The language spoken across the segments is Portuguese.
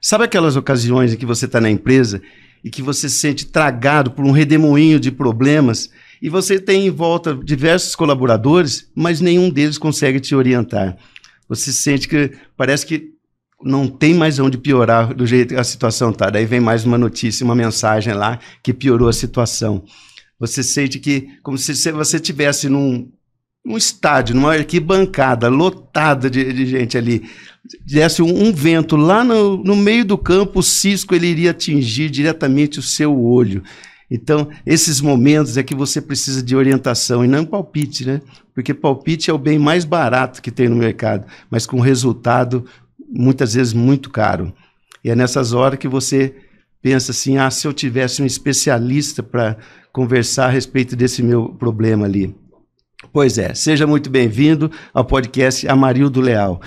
Sabe aquelas ocasiões em que você está na empresa e que você se sente tragado por um redemoinho de problemas e você tem em volta diversos colaboradores, mas nenhum deles consegue te orientar. Você sente que parece que não tem mais onde piorar do jeito que a situação está. Daí vem mais uma notícia, uma mensagem lá que piorou a situação. Você sente que, como se você estivesse num estádio, numa arquibancada lotada de gente ali, desse um vento lá no meio do campo, o cisco ele iria atingir diretamente o seu olho. Então, esses momentos é que você precisa de orientação e não palpite, né? Porque palpite é o bem mais barato que tem no mercado, mas com resultado muitas vezes muito caro. E é nessas horas que você pensa assim, se eu tivesse um especialista para conversar a respeito desse meu problema ali. Pois é, seja muito bem-vindo ao podcast Amarildo Leal.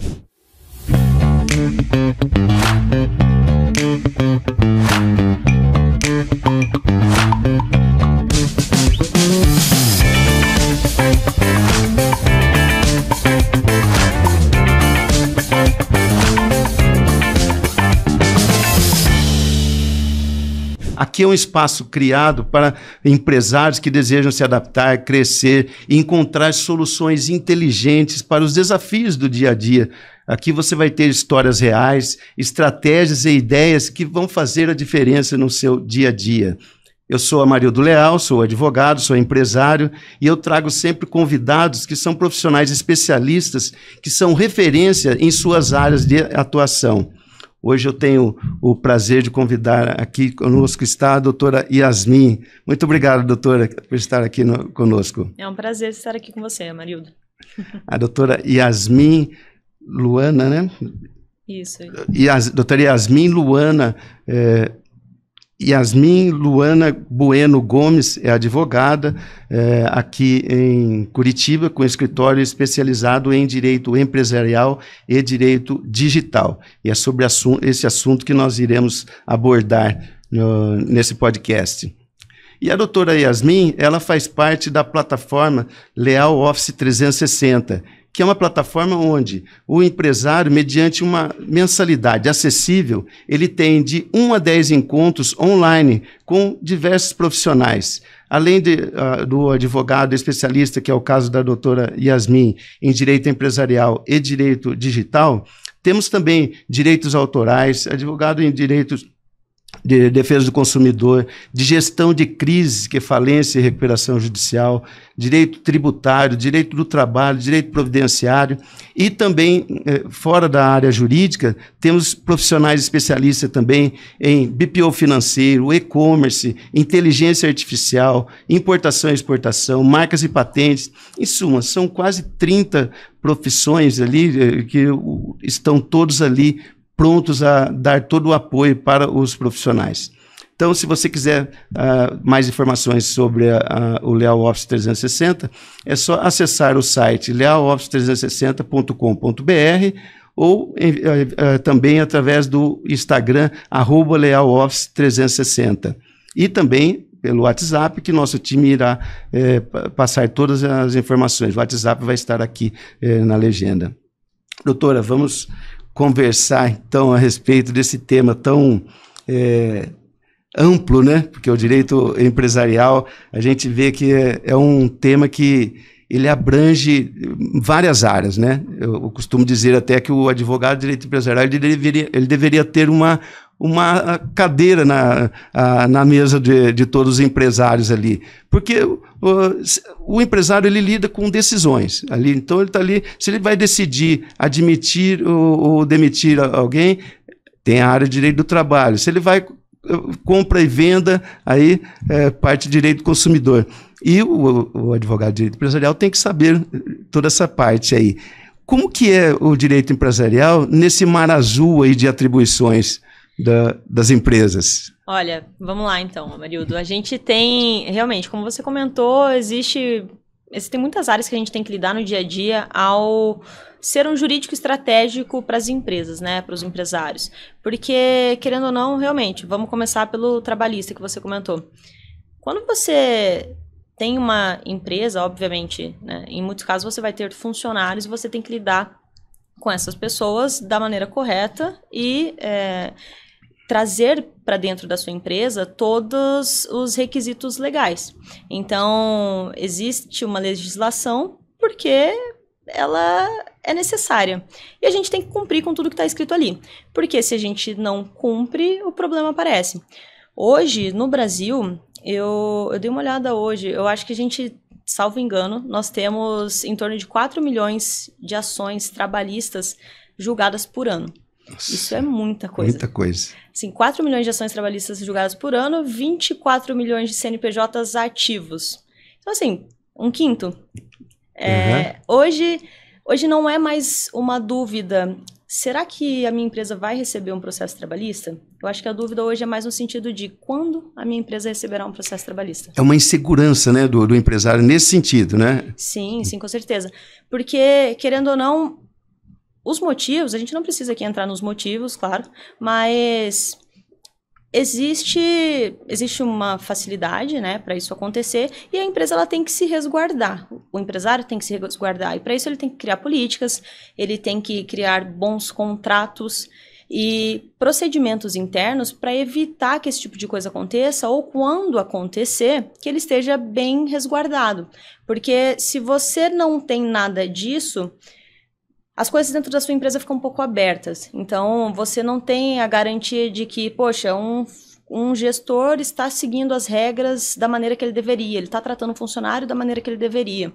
Aqui é um espaço criado para empresários que desejam se adaptar, crescer e encontrar soluções inteligentes para os desafios do dia a dia. Aqui você vai ter histórias reais, estratégias e ideias que vão fazer a diferença no seu dia a dia. Eu sou Amarildo Leal, sou advogado, sou empresário e eu trago sempre convidados que são profissionais especialistas, que são referência em suas áreas de atuação. Hoje eu tenho o prazer de convidar aqui conosco está a doutora Yasmin. Muito obrigado, doutora, por estar aqui conosco. É um prazer estar aqui com você, Amarildo. A doutora Yasmin Luana, né? Isso. Doutora Yasmin Luana, Yasmin Luana Bueno Gomes é advogada aqui em Curitiba, com escritório especializado em direito empresarial e direito digital. E é sobre esse assunto que nós iremos abordar nesse podcast. E a doutora Yasmin, ela faz parte da plataforma Leal Office 360, que é uma plataforma onde o empresário, mediante uma mensalidade acessível, ele tem de 1 a 10 encontros online com diversos profissionais. Além do advogado especialista, que é o caso da doutora Yasmin, em direito empresarial e direito digital, temos também direitos autorais, advogado em direitos de defesa do consumidor, de gestão de crise, que é falência e recuperação judicial, direito tributário, direito do trabalho, direito previdenciário e também, fora da área jurídica, temos profissionais especialistas também em BPO financeiro, e-commerce, inteligência artificial, importação e exportação, marcas e patentes. Em suma, são quase 30 profissões ali que estão todos ali prontos a dar todo o apoio para os profissionais. Então, se você quiser mais informações sobre o Leal Office 360, é só acessar o site lealoffice360.com.br ou também através do Instagram, @lealoffice360. E também pelo WhatsApp, que nosso time irá passar todas as informações. O WhatsApp vai estar aqui na legenda. Doutora, vamos conversar, então, a respeito desse tema tão amplo, né? Porque o direito empresarial, a gente vê que é um tema que ele abrange várias áreas, né? Eu costumo dizer até que o advogado de direito empresarial ele deveria ter uma cadeira na mesa de todos os empresários ali, porque o empresário ele lida com decisões ali, então ele está ali, se ele vai decidir admitir ou demitir alguém, tem a área de direito do trabalho, se ele vai compra e venda, aí parte de direito do consumidor, e o advogado de direito empresarial tem que saber toda essa parte aí. Como que é o direito empresarial nesse mar azul aí de atribuições das empresas? Olha, vamos lá então, Amarildo. A gente tem, realmente, como você comentou, existem muitas áreas que a gente tem que lidar no dia a dia ao ser um jurídico estratégico para as empresas, né, para os empresários. Porque, querendo ou não, realmente, vamos começar pelo trabalhista que você comentou. Quando você tem uma empresa, obviamente, né, em muitos casos você vai ter funcionários e você tem que lidar com essas pessoas da maneira correta e trazer para dentro da sua empresa todos os requisitos legais. Então, existe uma legislação porque ela é necessária. E a gente tem que cumprir com tudo que está escrito ali. Porque se a gente não cumpre, o problema aparece. Hoje, no Brasil, eu dei uma olhada hoje, eu acho que a gente, salvo engano, nós temos em torno de 4 milhões de ações trabalhistas julgadas por ano. Nossa, isso é muita coisa. Muita coisa. Assim, 4 milhões de ações trabalhistas julgadas por ano, 24 milhões de CNPJs ativos. Então, assim, um quinto. Hoje não é mais uma dúvida, será que a minha empresa vai receber um processo trabalhista? Eu acho que a dúvida hoje é mais no sentido de quando a minha empresa receberá um processo trabalhista. É uma insegurança, né, do empresário nesse sentido, né? Sim, com certeza. Porque, querendo ou não, os motivos, a gente não precisa aqui entrar nos motivos, claro, mas existe uma facilidade, né, para isso acontecer, e a empresa ela tem que se resguardar, o empresário tem que se resguardar, e para isso ele tem que criar políticas, ele tem que criar bons contratos e procedimentos internos para evitar que esse tipo de coisa aconteça, ou quando acontecer, que ele esteja bem resguardado. Porque se você não tem nada disso, as coisas dentro da sua empresa ficam um pouco abertas. Então, você não tem a garantia de que, poxa, um gestor está seguindo as regras da maneira que ele deveria, ele está tratando o funcionário da maneira que ele deveria.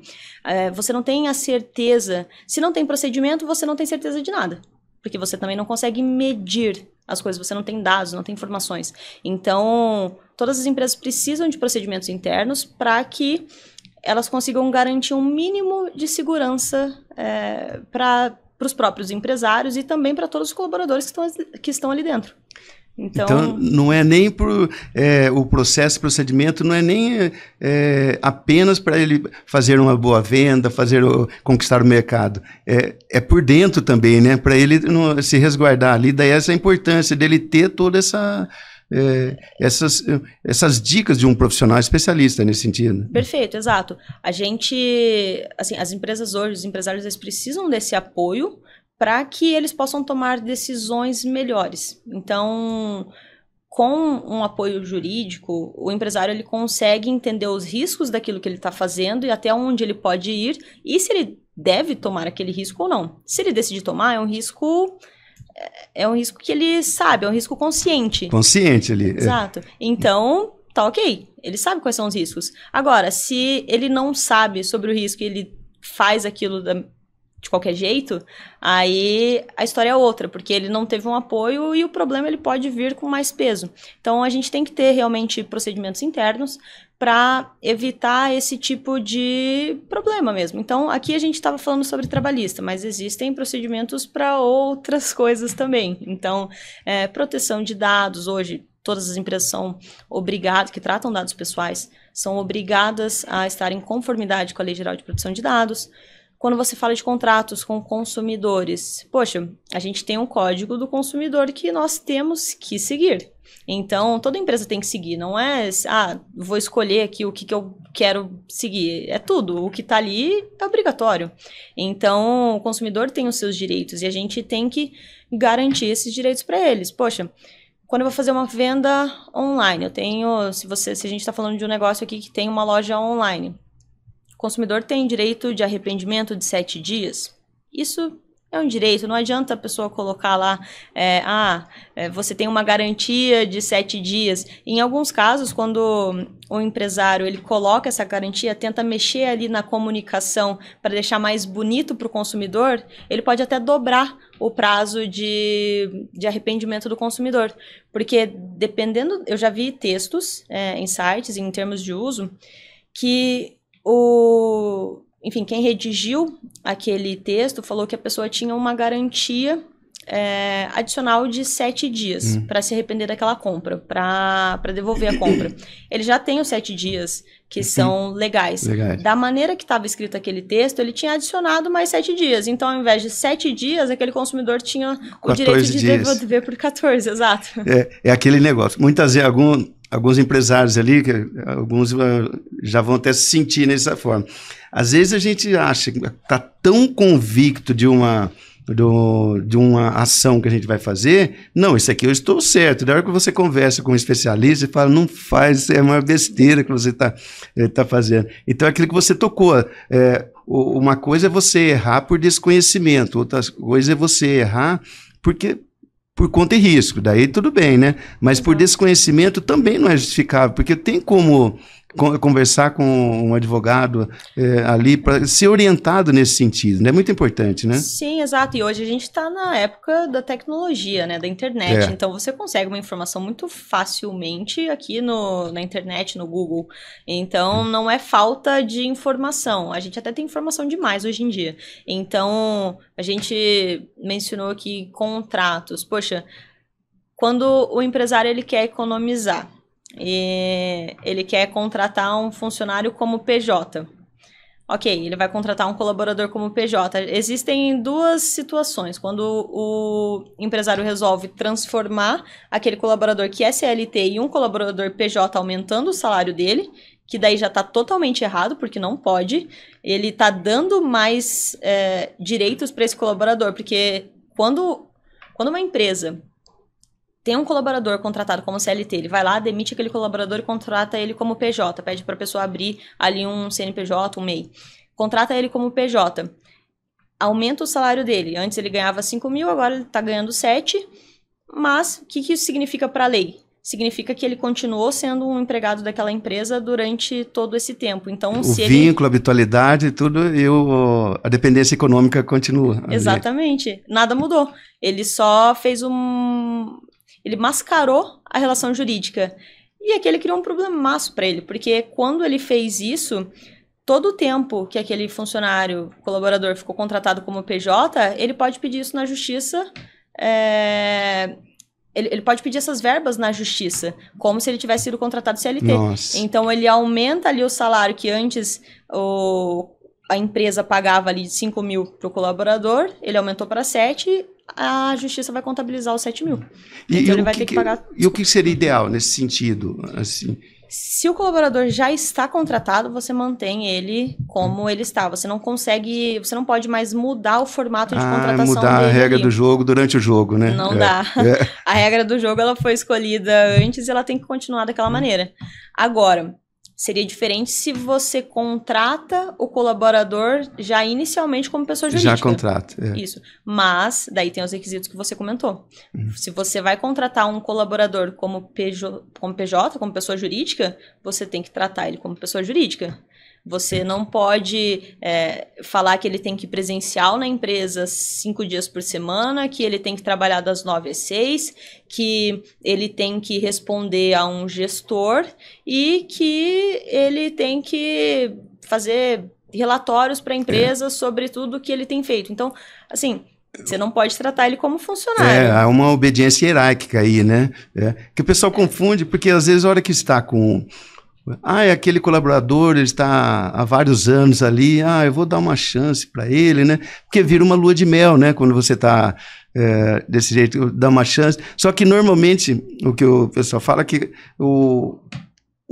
Você não tem a certeza. Se não tem procedimento, você não tem certeza de nada. Porque você também não consegue medir as coisas, você não tem dados, não tem informações. Então, todas as empresas precisam de procedimentos internos para que elas consigam garantir um mínimo de segurança para os próprios empresários e também para todos os colaboradores que estão ali dentro. Então não é nem o procedimento não é nem apenas para ele fazer uma boa venda, conquistar o mercado. É por dentro também, né? Para ele se resguardar ali. Daí essa importância dele ter toda essas dicas de um profissional especialista nesse sentido. Perfeito, exato. A gente, assim, as empresas hoje, os empresários, eles precisam desse apoio para que eles possam tomar decisões melhores. Então, com um apoio jurídico, o empresário ele consegue entender os riscos daquilo que ele está fazendo e até onde ele pode ir e se ele deve tomar aquele risco ou não. Se ele decidir tomar, é um risco que ele sabe, é um risco consciente. Consciente ali. Exato. Então, tá ok. Ele sabe quais são os riscos. Agora, se ele não sabe sobre o risco e ele faz aquilo de qualquer jeito, aí a história é outra, porque ele não teve um apoio e o problema ele pode vir com mais peso. Então, a gente tem que ter realmente procedimentos internos para evitar esse tipo de problema mesmo. Então, aqui a gente estava falando sobre trabalhista, mas existem procedimentos para outras coisas também. Então, proteção de dados, hoje todas as empresas são obrigadas, que tratam dados pessoais, são obrigadas a estar em conformidade com a Lei Geral de Proteção de Dados. Quando você fala de contratos com consumidores, poxa, a gente tem um código do consumidor que nós temos que seguir. Então, toda empresa tem que seguir, não é, vou escolher aqui o que eu quero seguir. É tudo, o que está ali é obrigatório. Então, o consumidor tem os seus direitos e a gente tem que garantir esses direitos para eles. Poxa, quando eu vou fazer uma venda online, se a gente está falando de um negócio aqui que tem uma loja online, o consumidor tem direito de arrependimento de 7 dias. Isso é um direito, não adianta a pessoa colocar lá, você tem uma garantia de 7 dias. Em alguns casos, quando o empresário ele coloca essa garantia, tenta mexer ali na comunicação para deixar mais bonito para o consumidor, ele pode até dobrar o prazo de arrependimento do consumidor. Porque dependendo, eu já vi textos em sites, em termos de uso, que enfim, quem redigiu aquele texto falou que a pessoa tinha uma garantia adicional de 7 dias para se arrepender daquela compra, para devolver a compra. Ele já tem os 7 dias que são legais. Da maneira que estava escrito aquele texto, ele tinha adicionado mais 7 dias. Então, ao invés de 7 dias, aquele consumidor tinha o direito de devolver por 14, exato. É aquele negócio. Muitas vezes, alguns empresários ali, alguns já vão até se sentir dessa forma. Às vezes a gente acha que está tão convicto de uma de uma ação que a gente vai fazer, não, isso aqui eu estou certo. Da hora que você conversa com um especialista e fala, não faz, é uma besteira que você tá fazendo. Então, aquilo que você tocou, uma coisa é você errar por desconhecimento, outra coisa é você errar por conta e risco, daí tudo bem, né? Mas por desconhecimento também não é justificável, porque tem como conversar com um advogado ali para ser orientado nesse sentido, né? É muito importante, né? Sim, exato. E hoje a gente está na época da tecnologia, né? Da internet. Então você consegue uma informação muito facilmente aqui na internet, no Google. Então não é falta de informação. A gente até tem informação demais hoje em dia. Então a gente mencionou aqui contratos. Poxa, quando o empresário ele quer economizar, e ele quer contratar um funcionário como PJ. Ok, ele vai contratar um colaborador como PJ. Existem duas situações. Quando o empresário resolve transformar aquele colaborador que é CLT em um colaborador PJ, aumentando o salário dele, que daí já está totalmente errado, porque não pode. Ele está dando mais direitos para esse colaborador, porque quando uma empresa tem um colaborador contratado como CLT, ele vai lá, demite aquele colaborador e contrata ele como PJ, pede para a pessoa abrir ali um CNPJ, um MEI. Contrata ele como PJ, aumenta o salário dele. Antes ele ganhava 5 mil, agora ele está ganhando 7, mas o que isso significa para a lei? Significa que ele continuou sendo um empregado daquela empresa durante todo esse tempo. Então, o vínculo, a habitualidade, tudo, a dependência econômica continua. Exatamente, nada mudou. Ele só fez ele mascarou a relação jurídica. E aquele criou um problemaço para ele, porque quando ele fez isso, todo o tempo que aquele funcionário, colaborador, ficou contratado como PJ, ele pode pedir isso na justiça, ele pode pedir essas verbas na justiça, como se ele tivesse sido contratado CLT. Nossa. Então, ele aumenta ali o salário que antes a empresa pagava ali 5 mil para o colaborador, ele aumentou para 7, a justiça vai contabilizar os 7 mil. Então ele vai ter que pagar. E o que seria ideal nesse sentido? Assim? Se o colaborador já está contratado, você mantém ele como ele está. Você não pode mais mudar o formato de contratação dele. Mudar a regra do jogo durante o jogo, né? Não dá. A regra do jogo ela foi escolhida antes e ela tem que continuar daquela maneira. Agora, seria diferente se você contrata o colaborador já inicialmente como pessoa jurídica. Já contrata. Isso. Mas, daí tem os requisitos que você comentou. Se você vai contratar um colaborador como PJ, como pessoa jurídica, você tem que tratar ele como pessoa jurídica. Você não pode falar que ele tem que ir presencial na empresa 5 dias por semana, que ele tem que trabalhar das 9 às 6, que ele tem que responder a um gestor e que ele tem que fazer relatórios para a empresa sobre tudo que ele tem feito. Então, assim, você não pode tratar ele como funcionário. Há uma obediência hierárquica aí, né? Que o pessoal confunde, porque às vezes a hora que está com... é aquele colaborador, ele está há vários anos ali, eu vou dar uma chance para ele, né? Porque vira uma lua de mel, né? Quando você está desse jeito, dá uma chance. Só que normalmente, o que o pessoal fala é que o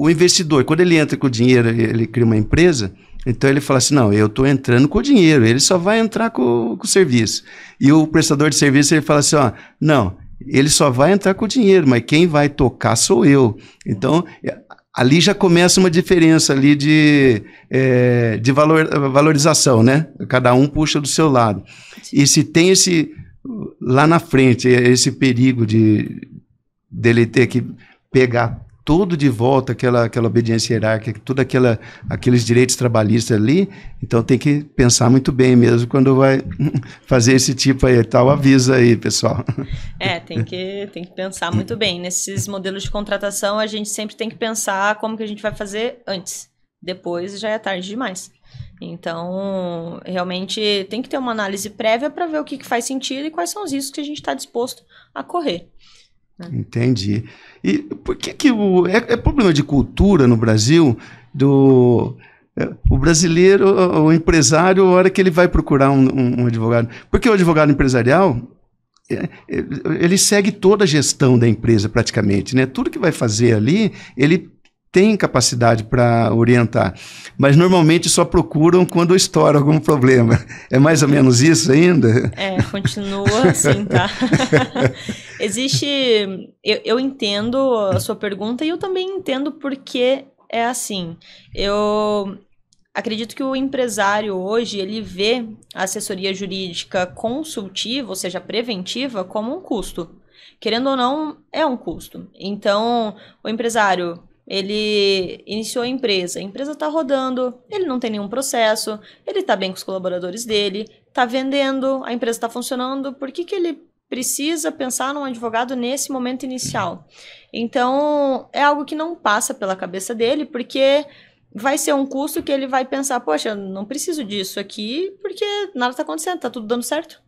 investidor, quando ele entra com o dinheiro, ele cria uma empresa, então ele fala assim, não, eu estou entrando com o dinheiro, ele só vai entrar com o serviço. E o prestador de serviço, ele fala assim, não, ele só vai entrar com o dinheiro, mas quem vai tocar sou eu. Então... ali já começa uma diferença ali de valorização, né? Cada um puxa do seu lado. E se tem lá na frente, esse perigo dele ter que pegar tudo de volta, aquela obediência hierárquica, tudo aqueles direitos trabalhistas ali, então tem que pensar muito bem mesmo quando vai fazer esse tipo aí, tal aviso aí, pessoal. Tem que pensar muito bem. Nesses modelos de contratação, a gente sempre tem que pensar como que a gente vai fazer antes. Depois já é tarde demais. Então, realmente tem que ter uma análise prévia para ver o que faz sentido e quais são os riscos que a gente está disposto a correr. Entendi. E por que é problema de cultura no Brasil o brasileiro, o empresário, a hora que ele vai procurar um advogado? Porque o advogado empresarial, ele segue toda a gestão da empresa praticamente, né? Tudo que vai fazer ali, ele têm capacidade para orientar, mas normalmente só procuram quando estoura algum problema. É mais ou menos isso ainda? Continua assim, tá? Existe... Eu entendo a sua pergunta e eu também entendo porque é assim. Eu acredito que o empresário hoje, ele vê a assessoria jurídica consultiva, ou seja, preventiva, como um custo. Querendo ou não, é um custo. Então, o empresário, ele iniciou a empresa está rodando, ele não tem nenhum processo, ele está bem com os colaboradores dele, está vendendo, a empresa está funcionando, por que ele precisa pensar num advogado nesse momento inicial? Então, é algo que não passa pela cabeça dele, porque vai ser um custo que ele vai pensar, poxa, eu não preciso disso aqui, porque nada está acontecendo, está tudo dando certo.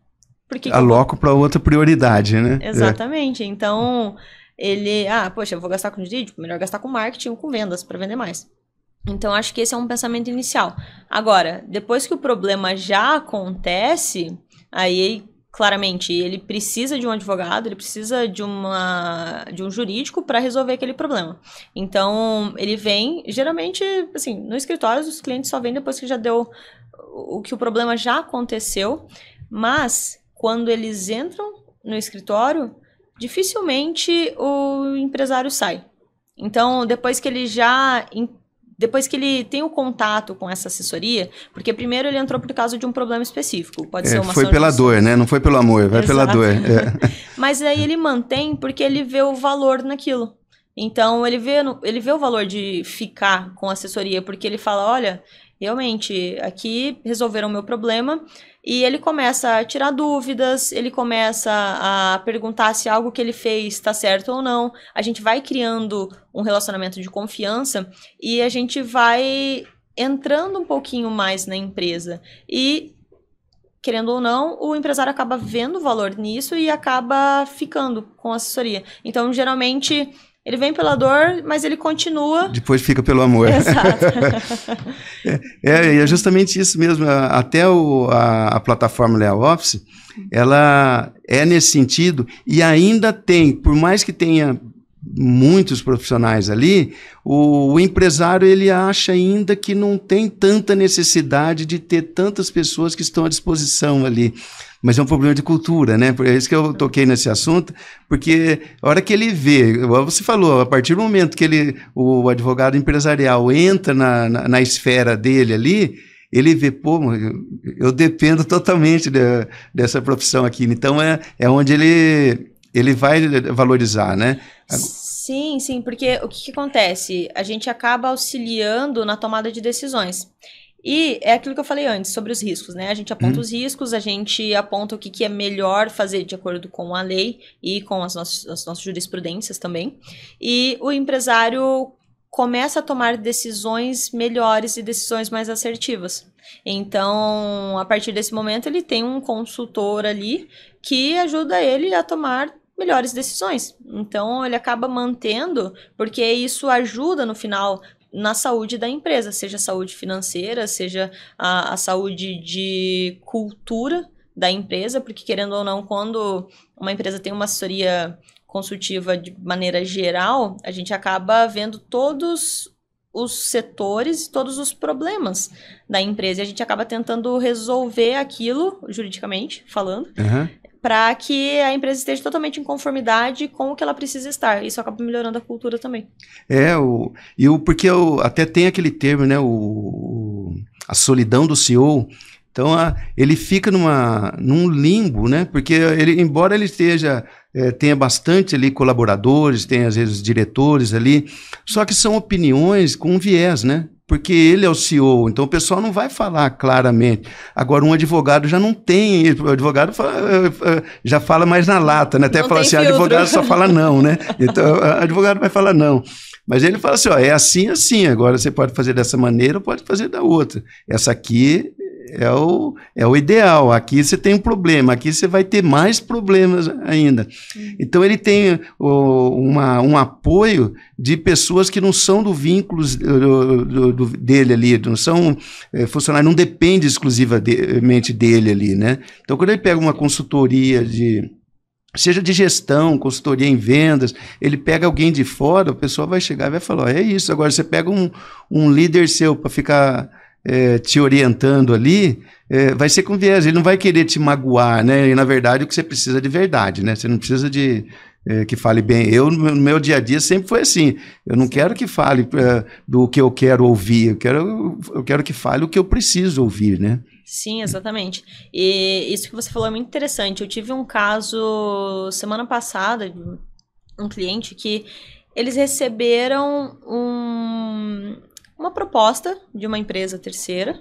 Aloco para outra prioridade, né? Exatamente. Então, ele... poxa, eu vou gastar com jurídico, melhor gastar com marketing ou com vendas para vender mais. Então, acho que esse é um pensamento inicial. Agora, depois que o problema já acontece, aí, claramente, ele precisa de um advogado, ele precisa de um jurídico para resolver aquele problema. Então, ele vem, geralmente, assim, no escritório, os clientes só vêm depois que já deu... que o problema já aconteceu, mas... Quando eles entram no escritório, dificilmente o empresário sai. Então, depois que ele tem o contato com essa assessoria, porque primeiro ele entrou por causa de um problema específico. Pode ser uma foi pela dor, né? Não foi pelo amor, vai pela dor. Mas aí ele mantém porque ele vê o valor naquilo. Então, ele vê o valor de ficar com a assessoria, porque ele fala, olha, realmente, aqui resolveram o meu problema... E ele começa a tirar dúvidas, ele começa a perguntar se algo que ele fez está certo ou não. A gente vai criando um relacionamento de confiança e a gente vai entrando um pouquinho mais na empresa. E, querendo ou não, o empresário acaba vendo valor nisso e acaba ficando com a assessoria. Então, geralmente... Ele vem pela dor, mas ele continua... Depois fica pelo amor. Exato. É justamente isso mesmo. Até a plataforma Leal Office, ela é nesse sentido e ainda tem, por mais que tenha muitos profissionais ali, o empresário ele acha ainda que não tem tanta necessidade de ter tantas pessoas que estão à disposição ali. Mas é um problema de cultura, né? Por isso que eu toquei nesse assunto, porque a hora que ele vê, você falou, a partir do momento que o advogado empresarial entra na esfera dele ali, ele vê, pô, eu dependo totalmente dessa profissão aqui. Então, é onde ele vai valorizar, né? Sim, porque o que acontece? A gente acaba auxiliando na tomada de decisões. E é aquilo que eu falei antes, sobre os riscos, né? A gente aponta os riscos, a gente aponta o que é melhor fazer de acordo com a lei e com as nossas jurisprudências também. E o empresário começa a tomar decisões melhores e decisões mais assertivas. Então, a partir desse momento, ele tem um consultor ali que ajuda ele a tomar melhores decisões. Então, ele acaba mantendo, porque isso ajuda no final... na saúde da empresa, seja a saúde financeira, seja a saúde de cultura da empresa, porque querendo ou não, quando uma empresa tem uma assessoria consultiva de maneira geral, a gente acaba vendo todos os setores, todos os problemas da empresa, e a gente acaba tentando resolver aquilo, juridicamente falando, para que a empresa esteja totalmente em conformidade com o que ela precisa estar. Isso acaba melhorando a cultura também. Porque até tem aquele termo, né, a solidão do CEO. Então, ele fica num limbo, né, porque embora ele tenha bastante ali colaboradores, tem às vezes diretores ali, só que são opiniões com viés, né? Porque ele é o CEO, então o pessoal não vai falar claramente. Agora, um advogado já não tem, o advogado já fala mais na lata, né? Até não fala assim, advogado só fala não, né? Então, advogado vai falar não. Mas ele fala assim, é assim, assim, agora você pode fazer dessa maneira ou pode fazer da outra. Essa aqui é o ideal, aqui você tem um problema, aqui você vai ter mais problemas ainda. Então ele tem um apoio de pessoas que não são do vínculo dele ali, não são funcionários, não depende exclusivamente dele ali, né? Então quando ele pega uma consultoria seja de gestão, consultoria em vendas, ele pega alguém de fora, o pessoal vai chegar e vai falar, é isso. Agora, você pega um líder seu para ficar te orientando ali, vai ser com viés, ele não vai querer te magoar, né? E, na verdade, o que você precisa é de verdade, né? Você não precisa de que fale bem. Eu, no meu dia a dia, sempre foi assim. Eu não quero que fale do que eu quero ouvir, eu quero que fale o que eu preciso ouvir, né? Sim, exatamente. E isso que você falou é muito interessante. Eu tive um caso semana passada de um cliente que eles receberam uma proposta de uma empresa terceira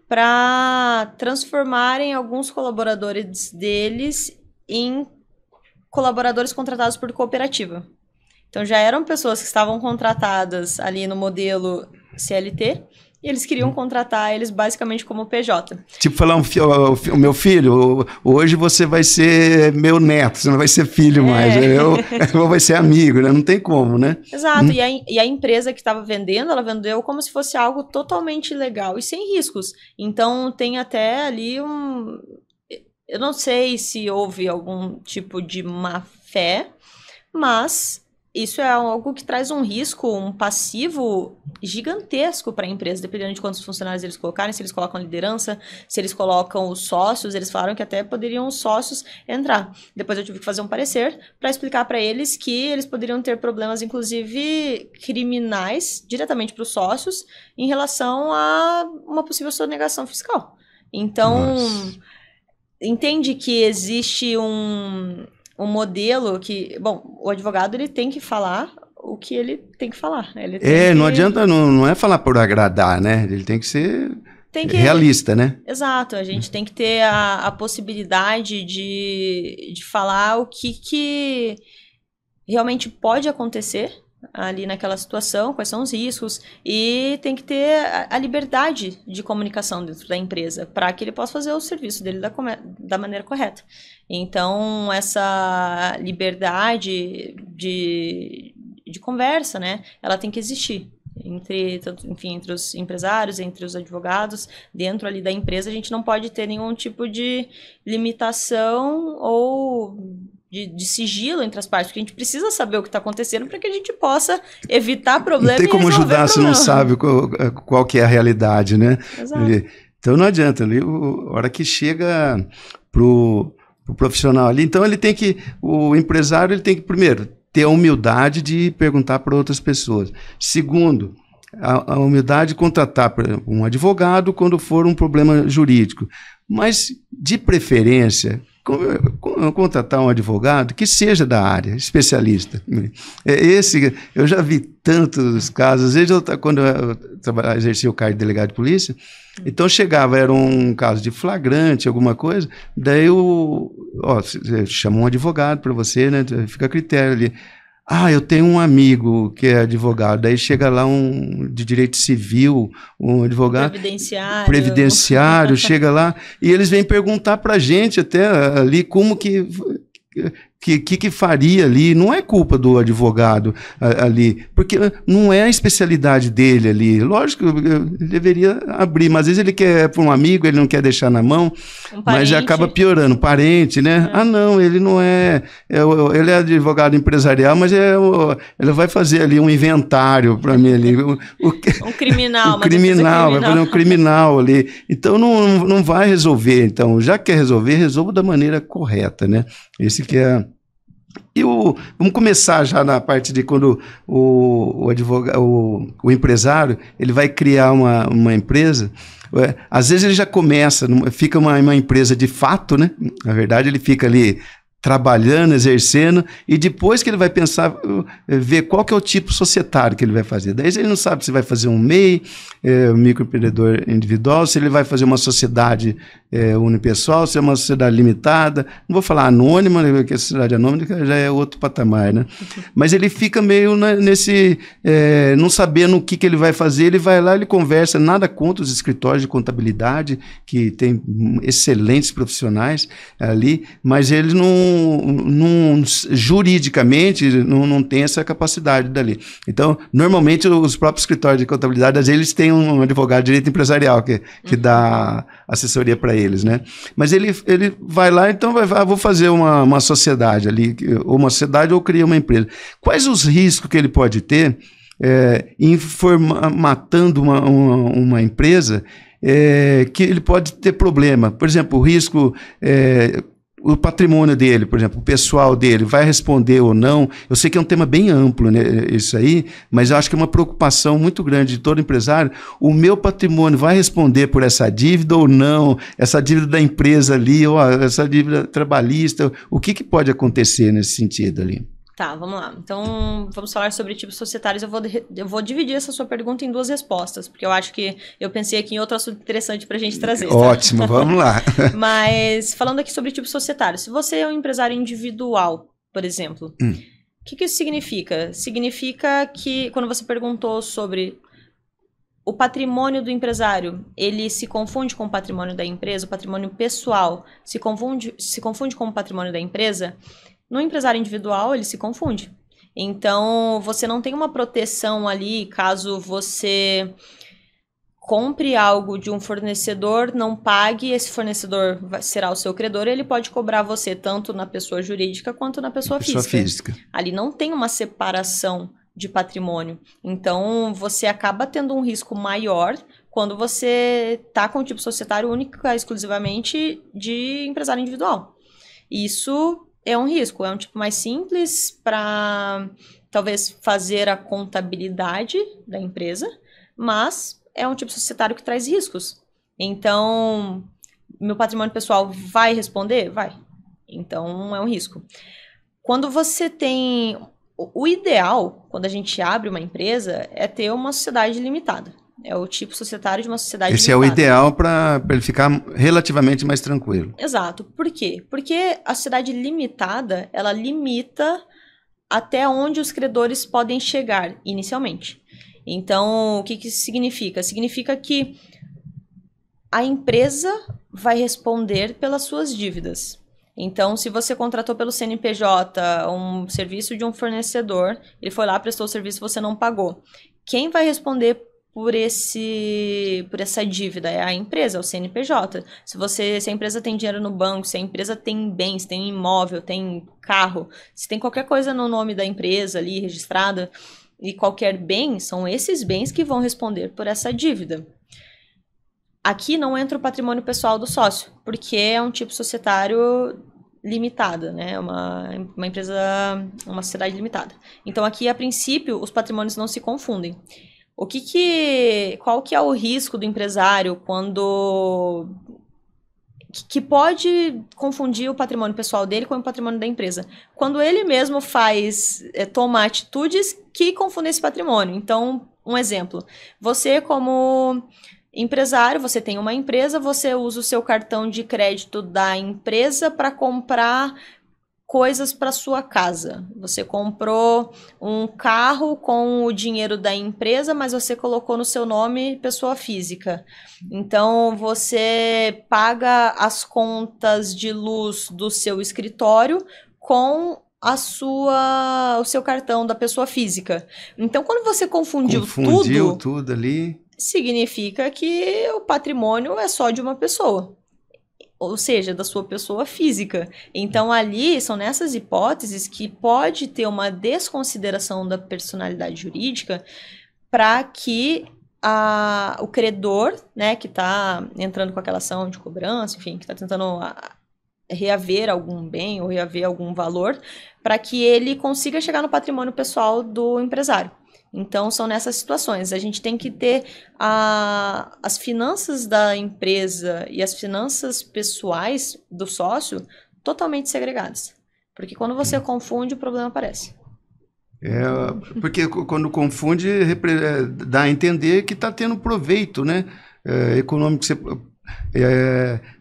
para transformarem alguns colaboradores deles em colaboradores contratados por cooperativa. Então já eram pessoas que estavam contratadas ali no modelo CLT e eles queriam contratar eles basicamente como PJ. Tipo, falar o meu filho, hoje você vai ser meu neto, você não vai ser filho mais, eu vai ser amigo, né? Não tem como, né? Exato, e a empresa que estava vendendo, ela vendeu como se fosse algo totalmente legal e sem riscos. Então tem até ali eu não sei se houve algum tipo de má fé, mas isso é algo que traz um risco, um passivo gigantesco para a empresa, dependendo de quantos funcionários eles colocarem, se eles colocam liderança, se eles colocam os sócios, eles falaram que até poderiam os sócios entrar. Depois eu tive que fazer um parecer para explicar para eles que eles poderiam ter problemas, inclusive criminais, diretamente para os sócios, em relação a uma possível sonegação fiscal. Então, entende que existe um modelo que, bom, o advogado ele tem que falar o que ele tem que falar. Ele tem não adianta, não é falar por agradar, né? Ele tem que ser realista, né? Exato, a gente tem que ter a possibilidade de falar o que realmente pode acontecer ali naquela situação, quais são os riscos, e tem que ter a liberdade de comunicação dentro da empresa para que ele possa fazer o serviço dele da maneira correta. Então, essa liberdade de conversa, né, ela tem que existir entre os empresários, entre os advogados, dentro ali da empresa. A gente não pode ter nenhum tipo de limitação ou de sigilo entre as partes, porque a gente precisa saber o que está acontecendo para que a gente possa evitar problemas. Não tem como ajudar se não sabe qual que é a realidade, né? Exato. Então não adianta, a hora que chega pro profissional ali, então o empresário ele tem que, primeiro, ter a humildade de perguntar para outras pessoas. Segundo, a humildade de contratar um advogado quando for um problema jurídico. Mas, de preferência, contratar um advogado que seja da área, especialista. Eu já vi tantos casos. Às vezes, quando eu exercia o cargo de delegado de polícia, então chegava, era um caso de flagrante, alguma coisa, daí chama um advogado para você, né? Fica a critério ali. Eu tenho um amigo que é advogado, daí chega lá um de direito civil, um advogado previdenciário chega lá e eles vêm perguntar para a gente até ali como que faria ali. Não é culpa do advogado ali, porque não é a especialidade dele ali. Lógico que ele deveria abrir, mas às vezes ele quer para um amigo, ele não quer deixar na mão, mas já acaba piorando. Parente, né? Não, ele não ele é advogado empresarial, mas ele vai fazer ali um inventário para mim ali. Um criminal. Vai fazer um criminal ali. Então não vai resolver. Então, já que quer resolver, resolva da maneira correta, né? Esse que é... vamos começar já na parte de quando o advogado, o empresário, ele vai criar uma empresa. Às vezes ele já começa, fica uma empresa de fato, né? Na verdade, ele fica ali trabalhando, exercendo, e depois que ele vai pensar, ver qual que é o tipo societário que ele vai fazer. Daí ele não sabe se vai fazer um MEI, microempreendedor individual, se ele vai fazer uma sociedade unipessoal, se é uma sociedade limitada. Não vou falar anônima, né, porque a sociedade anônima já é outro patamar, né? Mas ele fica meio nesse... não sabendo o que ele vai fazer, ele vai lá, ele conversa, nada contra os escritórios de contabilidade, que tem excelentes profissionais ali, mas eles juridicamente não tem essa capacidade dali. Então, normalmente os próprios escritórios de contabilidade, às vezes eles têm um advogado de direito empresarial que dá assessoria para eles, né? Mas ele vai lá, então vou fazer uma sociedade ali, ou uma sociedade, ou criar uma empresa. Quais os riscos que ele pode ter em formatando uma empresa que ele pode ter problema? Por exemplo, o risco... o patrimônio dele, por exemplo, o pessoal dele vai responder ou não. Eu sei que é um tema bem amplo, né, isso aí, mas eu acho que é uma preocupação muito grande de todo empresário. O meu patrimônio vai responder por essa dívida ou não? Essa dívida da empresa ali, ou essa dívida trabalhista, o que pode acontecer nesse sentido ali? Tá, vamos lá. Então, vamos falar sobre tipos societários. Eu vou dividir essa sua pergunta em 2 respostas, porque eu acho que eu pensei aqui em outro assunto interessante para a gente trazer. Tá? Ótimo, vamos lá. Mas, falando aqui sobre tipos societários, se você é um empresário individual, por exemplo, o que isso significa? Significa que, quando você perguntou sobre o patrimônio do empresário, ele se confunde com o patrimônio da empresa, o patrimônio pessoal se confunde com o patrimônio da empresa. No empresário individual, ele se confunde. Então, você não tem uma proteção ali caso você compre algo de um fornecedor, não pague, esse fornecedor será o seu credor, ele pode cobrar você tanto na pessoa jurídica quanto na pessoa física. Ali não tem uma separação de patrimônio. Então, você acaba tendo um risco maior quando você está com o tipo societário único, exclusivamente de empresário individual. Isso é um risco, é um tipo mais simples para talvez fazer a contabilidade da empresa, mas é um tipo societário que traz riscos. Então, meu patrimônio pessoal vai responder? Vai. Então, é um risco. Quando você tem... O ideal, quando a gente abre uma empresa, é ter uma sociedade limitada. É o tipo societário de uma sociedade limitada. Esse é o ideal para ele ficar relativamente mais tranquilo. Exato. Por quê? Porque a sociedade limitada, ela limita até onde os credores podem chegar inicialmente. Então, o que isso significa? Significa que a empresa vai responder pelas suas dívidas. Então, se você contratou pelo CNPJ um serviço de um fornecedor, ele foi lá, prestou o serviço e você não pagou. Quem vai responder por essa dívida é a empresa, é o CNPJ. Se a empresa tem dinheiro no banco, se a empresa tem bens, tem imóvel, tem carro, se tem qualquer coisa no nome da empresa ali registrada e qualquer bem, são esses bens que vão responder por essa dívida. Aqui não entra o patrimônio pessoal do sócio, porque é um tipo societário limitada, né? Uma empresa, uma sociedade limitada. Então aqui, a princípio, os patrimônios não se confundem. Qual que é o risco do empresário que pode confundir o patrimônio pessoal dele com o patrimônio da empresa? Quando ele mesmo toma atitudes que confundem esse patrimônio. Então, um exemplo, você como empresário, você tem uma empresa, você usa o seu cartão de crédito da empresa para comprar coisas para sua casa. Você comprou um carro com o dinheiro da empresa, mas você colocou no seu nome pessoa física. Então, você paga as contas de luz do seu escritório com o seu cartão da pessoa física. Então, quando você confundiu tudo ali, significa que o patrimônio é só de uma pessoa. Ou seja, da sua pessoa física. Então, ali, são nessas hipóteses que pode ter uma desconsideração da personalidade jurídica para que o credor, né, que está entrando com aquela ação de cobrança, enfim, que está tentando reaver algum bem ou reaver algum valor, para que ele consiga chegar no patrimônio pessoal do empresário. Então, são nessas situações. A gente tem que ter as finanças da empresa e as finanças pessoais do sócio totalmente segregadas. Porque quando você confunde, o problema aparece. Porque quando confunde, dá a entender que está tendo proveito, né? Econômico.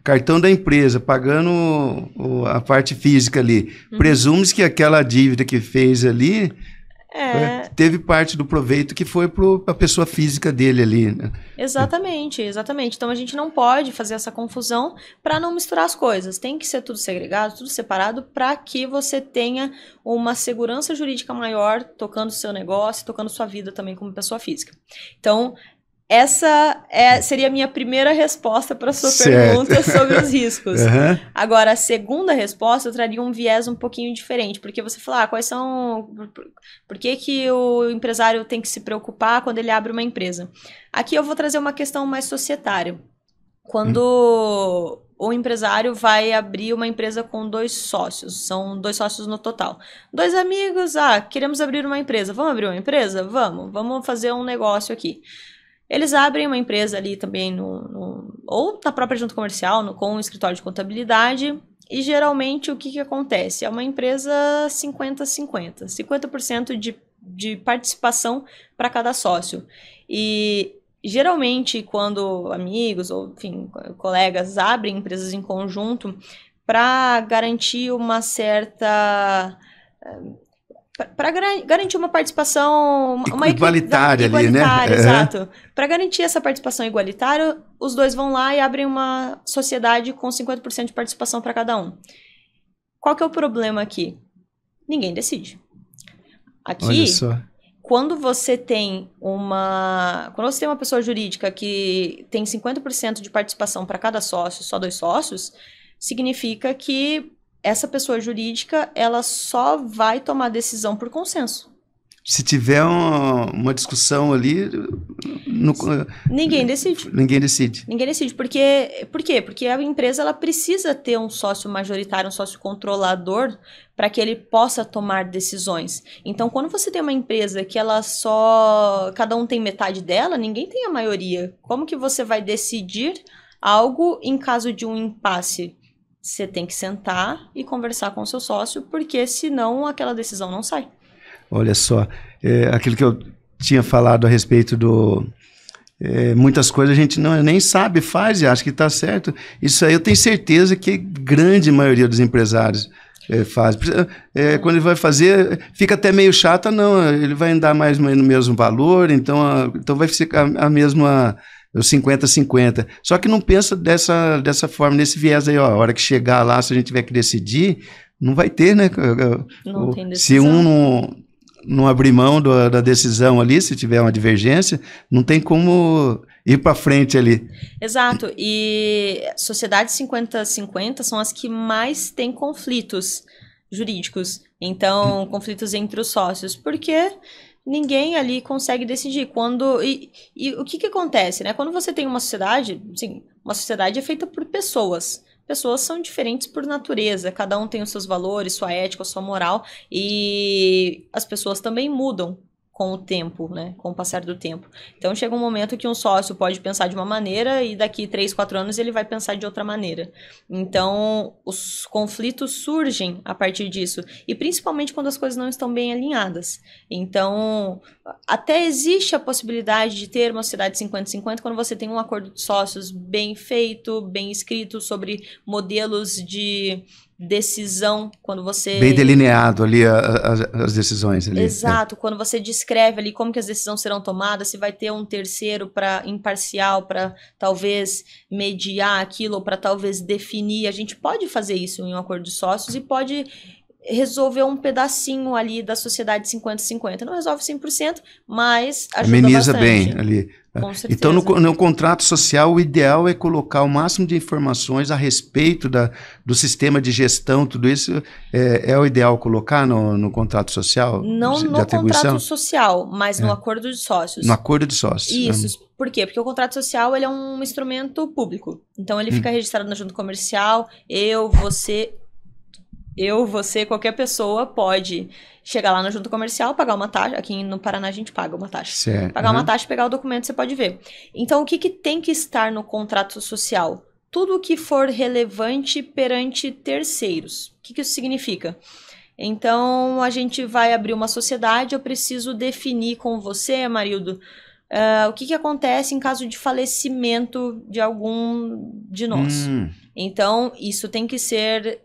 Cartão da empresa, pagando a parte física ali. Presume-se que aquela dívida que fez ali... teve parte do proveito que foi para a pessoa física dele ali, né? Exatamente. Então a gente não pode fazer essa confusão para não misturar as coisas. Tem que ser tudo segregado, tudo separado, para que você tenha uma segurança jurídica maior tocando o seu negócio, tocando sua vida também como pessoa física. Então, Essa seria a minha primeira resposta para a sua pergunta sobre os riscos. Agora, a segunda resposta, eu traria um viés um pouquinho diferente, porque você fala, quais são... Por que o empresário tem que se preocupar quando ele abre uma empresa? Aqui eu vou trazer uma questão mais societária. Quando o empresário vai abrir uma empresa com 2 sócios, são 2 sócios no total. 2 amigos, queremos abrir uma empresa. Vamos abrir uma empresa? Vamos fazer um negócio aqui. Eles abrem uma empresa ali também, ou na própria junta comercial, com um escritório de contabilidade, e geralmente o que acontece? É uma empresa 50-50, 50% de participação para cada sócio. E geralmente quando amigos ou, enfim, colegas abrem empresas em conjunto, para garantir uma certa... Para garantir uma participação... igualitária ali, né? Exato. Para garantir essa participação igualitária, os 2 vão lá e abrem uma sociedade com 50% de participação para cada um. Qual que é o problema aqui? Ninguém decide. Aqui, olha só. Quando você tem uma pessoa jurídica que tem 50% de participação para cada sócio, só 2 sócios, significa que essa pessoa jurídica, ela só vai tomar decisão por consenso. Se tiver uma discussão ali... Ninguém decide. Ninguém decide. Ninguém decide. Por quê? Porque a empresa ela precisa ter um sócio majoritário, um sócio controlador, para que ele possa tomar decisões. Então, quando você tem uma empresa que cada um tem metade dela, ninguém tem a maioria. Como que você vai decidir algo em caso de um impasse? Você tem que sentar e conversar com o seu sócio, porque senão aquela decisão não sai. Olha só, aquilo que eu tinha falado a respeito muitas coisas a gente nem sabe, faz e acha que está certo. Isso aí eu tenho certeza que a grande maioria dos empresários faz. Quando ele vai fazer, fica até meio chato, não, ele vai andar mais ou menos no mesmo valor, então vai ficar a mesma... os 50-50. Só que não pensa dessa forma, nesse viés aí, a hora que chegar lá, se a gente tiver que decidir, não vai ter, né? Não tem decisão. Se um não abrir mão da decisão ali, se tiver uma divergência, não tem como ir para frente ali. Exato. E sociedades 50-50 são as que mais têm conflitos jurídicos. Então, conflitos entre os sócios. Porque ninguém ali consegue decidir. E o que acontece, né? Quando você tem uma sociedade, sim, uma sociedade é feita por pessoas. Pessoas são diferentes por natureza, cada um tem os seus valores, sua ética, sua moral, e as pessoas também mudam com o tempo, né? Com o passar do tempo. Então chega um momento que um sócio pode pensar de uma maneira e daqui 3, 4 anos ele vai pensar de outra maneira. Então os conflitos surgem a partir disso, e principalmente quando as coisas não estão bem alinhadas. Então até existe a possibilidade de ter uma sociedade 50-50 quando você tem um acordo de sócios bem feito, bem escrito, sobre modelos de decisão, quando você... Bem delineado ali as decisões. Ali. Exato, quando você descreve ali como que as decisões serão tomadas, se vai ter um terceiro imparcial para talvez mediar aquilo, ou para talvez definir. A gente pode fazer isso em um acordo de sócios e pode resolver um pedacinho ali da sociedade 50-50. Não resolve 100%, mas ajuda ameniza bastante. Bem ali. Com certeza. Então, no contrato social, o ideal é colocar o máximo de informações a respeito do sistema de gestão, tudo isso é o ideal colocar no contrato social? Não no contrato social, mas no acordo de sócios. No acordo de sócios. Isso. Por quê? Porque o contrato social ele é um instrumento público. Então, ele fica registrado na junta comercial, você, qualquer pessoa pode chegar lá na junta comercial, pagar uma taxa. Aqui no Paraná a gente paga uma taxa. Certo. Pagar uma taxa, pegar o documento, você pode ver. Então, o que tem que estar no contrato social? Tudo o que for relevante perante terceiros. O que isso significa? Então, a gente vai abrir uma sociedade, eu preciso definir com você, Amarildo, o que acontece em caso de falecimento de algum de nós. Então, isso tem que ser...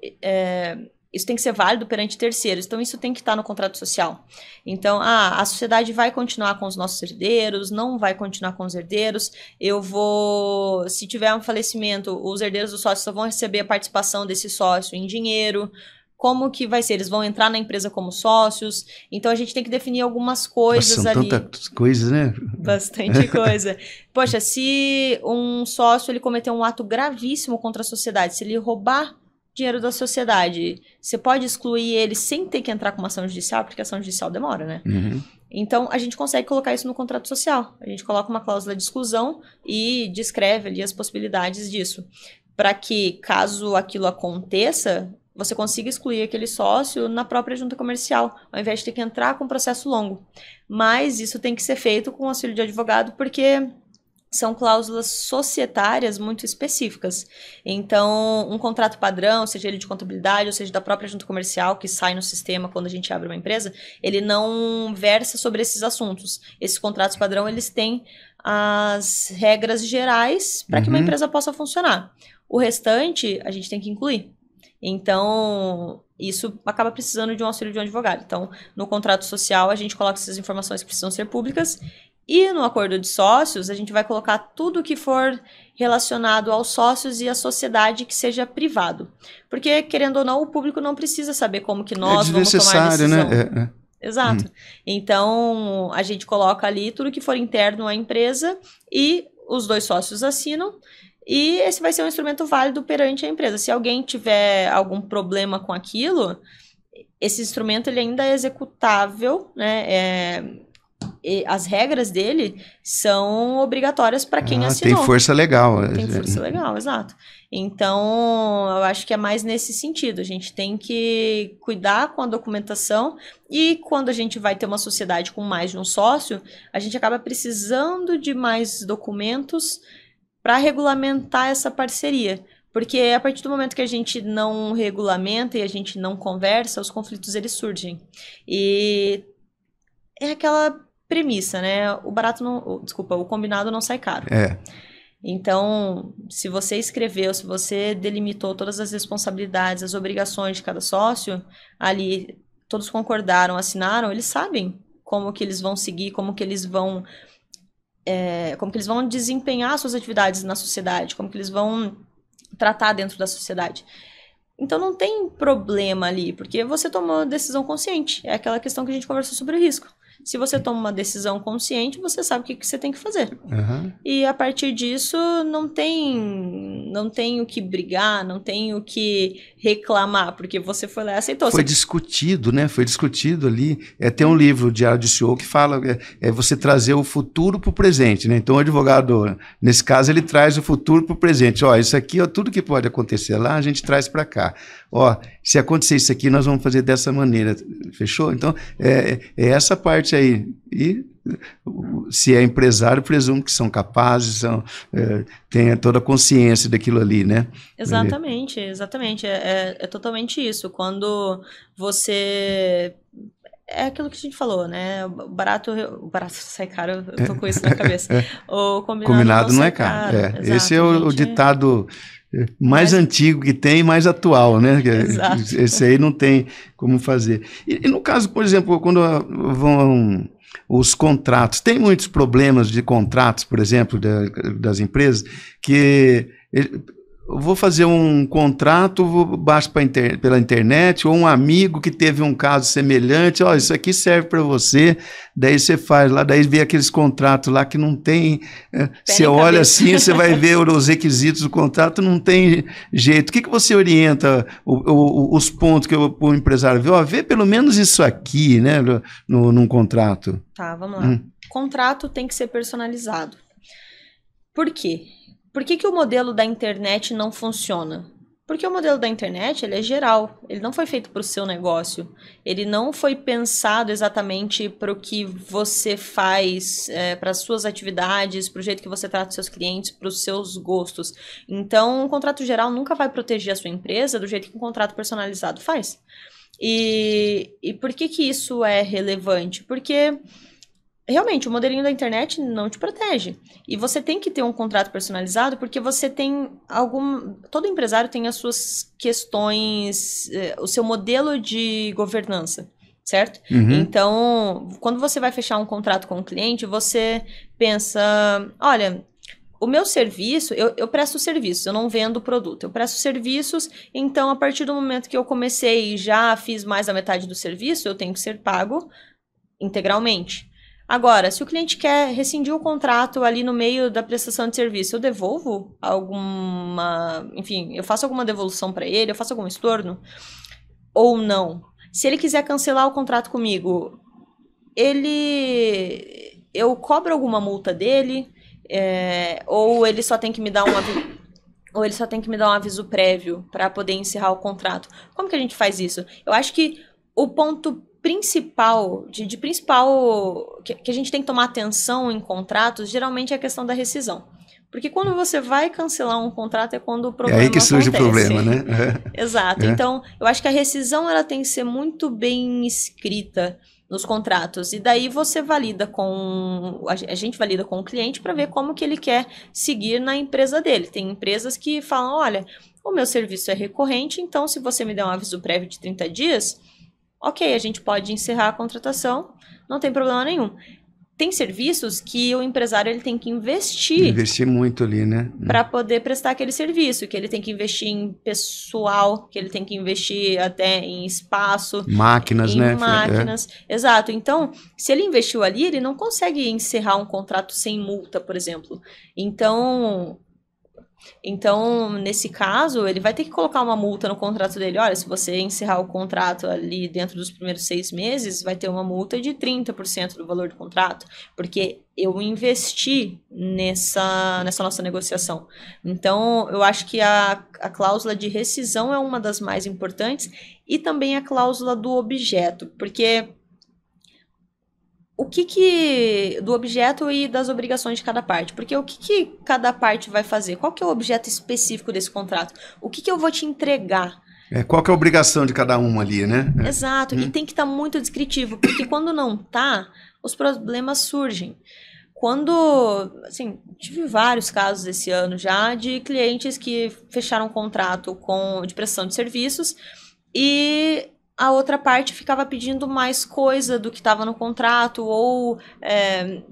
Isso tem que ser válido perante terceiros. Então, isso tem que estar no contrato social. Então, a sociedade vai continuar com os nossos herdeiros, não vai continuar com os herdeiros. Se tiver um falecimento, os herdeiros do sócio só vão receber a participação desse sócio em dinheiro. como que vai ser? Eles vão entrar na empresa como sócios? Então, a gente tem que definir algumas coisas São ali. tantas coisas, né? Bastante coisa. Poxa, se um sócio ele cometer um ato gravíssimo contra a sociedade, se ele roubar dinheiro da sociedade, você pode excluir ele sem ter que entrar com uma ação judicial, porque a ação judicial demora, né? Uhum. Então, a gente consegue colocar isso no contrato social. A gente coloca uma cláusula de exclusão e descreve ali as possibilidades disso. Para que, caso aquilo aconteça, você consiga excluir aquele sócio na própria junta comercial, ao invés de ter que entrar com um processo longo. Mas isso tem que ser feito com auxílio de advogado, porque são cláusulas societárias muito específicas. Então, um contrato padrão, seja ele de contabilidade, ou seja da própria junta comercial, que sai no sistema quando a gente abre uma empresa, ele não versa sobre esses assuntos. Esses contratos padrão, eles têm as regras gerais para que uma empresa possa funcionar. O restante, a gente tem que incluir. Então, isso acaba precisando de um auxílio de um advogado. Então, no contrato social, a gente coloca essas informações que precisam ser públicas. E no acordo de sócios, a gente vai colocar tudo que for relacionado aos sócios e à sociedade que seja privado. Porque, querendo ou não, o público não precisa saber como que nós vamos tomar a decisão. Né? Exato. Então, a gente coloca ali tudo que for interno à empresa e os dois sócios assinam. E esse vai ser um instrumento válido perante a empresa. Se alguém tiver algum problema com aquilo, esse instrumento ele ainda é executável, né? As regras dele são obrigatórias para quem assinou. Tem força legal. Tem força legal, exato. Então, eu acho que é mais nesse sentido. A gente tem que cuidar com a documentação e quando a gente vai ter uma sociedade com mais de um sócio, a gente acaba precisando de mais documentos para regulamentar essa parceria. Porque a partir do momento que a gente não regulamenta e a gente não conversa, os conflitos eles surgem. E é aquela premissa, né? O combinado não sai caro. Então, se você escreveu, se você delimitou todas as responsabilidades, as obrigações de cada sócio, ali todos concordaram, assinaram, eles sabem como que eles vão seguir, como que eles vão desempenhar suas atividades na sociedade, como que eles vão tratar dentro da sociedade. Então não tem problema ali, porque você tomou uma decisão consciente. É aquela questão que a gente conversou sobre o risco. Se você toma uma decisão consciente, você sabe o que você tem que fazer. E a partir disso, não tem o que brigar, não tem o que reclamar, porque você foi lá e aceitou. Foi discutido, né? Foi discutido ali. Tem um livro, o Diário de CEO, que fala você trazer o futuro para o presente, né? Então o advogado, nesse caso, ele traz o futuro para o presente. Isso aqui, tudo que pode acontecer lá, a gente traz para cá. Se acontecer isso aqui, nós vamos fazer dessa maneira. Fechou? Então, é essa parte aí. E se é empresário, presumo que são capazes, tenha toda a consciência daquilo ali, né? Exatamente, exatamente. É totalmente isso. Quando você... É aquilo que a gente falou, né? O barato sai caro, eu tô com isso na cabeça. O combinado não é caro. Esse é o ditado mais antigo que tem, mais atual, né? Esse aí não tem como fazer. E no caso, por exemplo, quando vão os contratos, tem muitos problemas de contratos, por exemplo, das empresas, que eu vou fazer um contrato, baixo pela internet, ou um amigo que teve um caso semelhante, isso aqui serve para você, daí você faz lá, daí vê aqueles contratos lá que não tem, você olha assim, você vai ver os requisitos do contrato, não tem jeito. O que você orienta os pontos que o empresário vê? Vê pelo menos isso aqui, né, num contrato. Tá, vamos lá. Contrato tem que ser personalizado. Por quê? Por que o modelo da internet não funciona? Porque o modelo da internet ele é geral, ele não foi feito para o seu negócio, ele não foi pensado exatamente para o que você faz, para as suas atividades, para o jeito que você trata os seus clientes, para os seus gostos. Então, um contrato geral nunca vai proteger a sua empresa do jeito que um contrato personalizado faz. E por que isso é relevante? Porque... realmente, o modelinho da internet não te protege. E você tem que ter um contrato personalizado porque você tem todo empresário tem as suas questões, o seu modelo de governança, certo? Então, quando você vai fechar um contrato com um cliente, você pensa, olha, o meu serviço, eu presto serviços, eu não vendo produto, eu presto serviços, então a partir do momento que eu comecei e já fiz mais da metade do serviço, eu tenho que ser pago integralmente. Agora, se o cliente quer rescindir o contrato ali no meio da prestação de serviço, eu devolvo alguma, enfim, eu faço alguma devolução para ele, eu faço algum estorno ou não? Se ele quiser cancelar o contrato comigo, eu cobro alguma multa dele, ou ele só tem que me dar ou ele só tem que me dar um aviso prévio para poder encerrar o contrato. Como que a gente faz isso? Eu acho que o ponto principal, que a gente tem que tomar atenção em contratos, geralmente é a questão da rescisão. Porque quando você vai cancelar um contrato é quando o problema acontece. É aí que surge o problema, né? Exato. Então, eu acho que a rescisão ela tem que ser muito bem escrita nos contratos. E daí você valida a gente valida com o cliente para ver como que ele quer seguir na empresa dele. Tem empresas que falam, olha, o meu serviço é recorrente, então se você me der um aviso prévio de 30 dias, ok, a gente pode encerrar a contratação, não tem problema nenhum. Tem serviços que o empresário ele tem que investir muito ali, né? Para poder prestar aquele serviço, que ele tem que investir em pessoal, que ele tem que investir até em espaço, máquinas, né? Máquinas, exato. Então, se ele investiu ali, ele não consegue encerrar um contrato sem multa, por exemplo. Então, nesse caso, ele vai ter que colocar uma multa no contrato dele. Olha, se você encerrar o contrato ali dentro dos primeiros 6 meses, vai ter uma multa de 30% do valor do contrato, porque eu investi nessa nossa negociação. Então, eu acho que a cláusula de rescisão é uma das mais importantes e também a cláusula do objeto, porque do objeto e das obrigações de cada parte. Porque o que cada parte vai fazer? Qual que é o objeto específico desse contrato? O que eu vou te entregar? Qual que é a obrigação de cada um ali, né? Exato, e tem que estar muito descritivo, porque quando não tá, os problemas surgem. Tive vários casos esse ano já de clientes que fecharam um contrato de prestação de serviços e a outra parte ficava pedindo mais coisa do que estava no contrato ou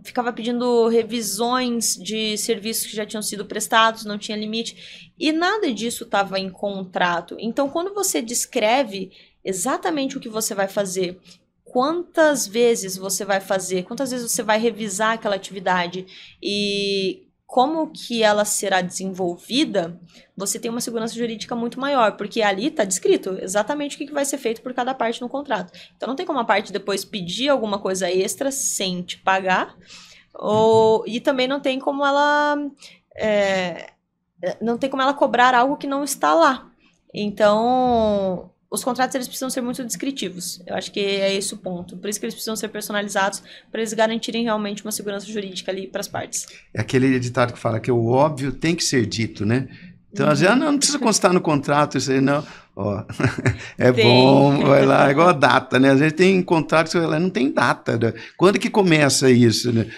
ficava pedindo revisões de serviços que já tinham sido prestados, não tinha limite. E nada disso estava em contrato. Então, quando você descreve exatamente o que você vai fazer, quantas vezes você vai fazer, quantas vezes você vai revisar aquela atividade e como que ela será desenvolvida, você tem uma segurança jurídica muito maior, porque ali está descrito exatamente o que vai ser feito por cada parte no contrato. Então não tem como a parte depois pedir alguma coisa extra sem te pagar, e também não tem como ela cobrar algo que não está lá. Então, os contratos eles precisam ser muito descritivos. Eu acho que é esse o ponto. Por isso que eles precisam ser personalizados, para eles garantirem realmente uma segurança jurídica ali para as partes. É aquele ditado que fala que o óbvio tem que ser dito, né? Então, às vezes, não precisa constar no contrato isso aí, não. Bom, vai lá, é igual a data, né? Às vezes tem contrato que você vai lá, não tem data. Né? Quando que começa isso? Né?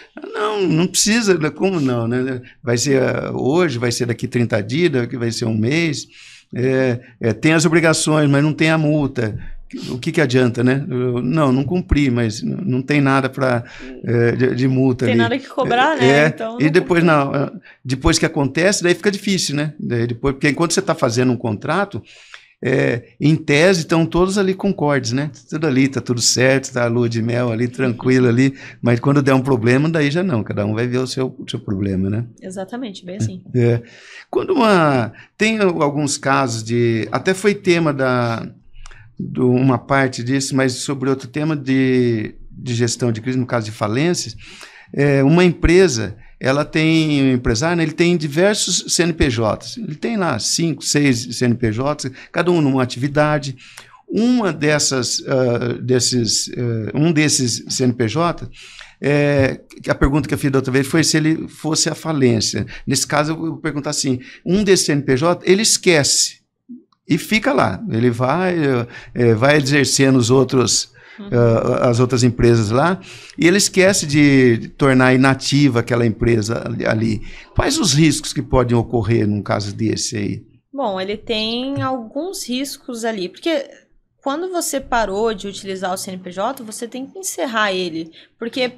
Não precisa, como não? Né? Vai ser hoje, vai ser daqui 30 dias, vai ser um mês. Tem as obrigações, mas não tem a multa. O que adianta, né? Não cumpri, mas não tem nada de multa. Tem ali. Nada que cobrar, né? Então, e depois que acontece, daí fica difícil, né? Porque enquanto você está fazendo um contrato, em tese estão todos ali concordes, né? Tudo ali, está tudo certo, está a lua de mel ali, tranquilo ali, mas quando der um problema, daí já não, cada um vai ver o seu problema, né? Exatamente, bem assim. Tem alguns casos até foi tema de uma parte disso, mas sobre outro tema de gestão de crise, no caso de falências, uma empresa, um empresário, né, ele tem diversos CNPJs, ele tem lá 5, 6 CNPJs, cada um numa atividade. Um desses CNPJ, a pergunta que eu fiz da outra vez foi se ele fosse a falência. Nesse caso, eu vou perguntar assim, um desses CNPJ, ele esquece e fica lá, ele vai exercendo as outras empresas lá, e ele esquece de tornar inativa aquela empresa ali. Quais os riscos que podem ocorrer num caso desse aí? Bom, ele tem alguns riscos ali, porque quando você parou de utilizar o CNPJ, você tem que encerrar ele, porque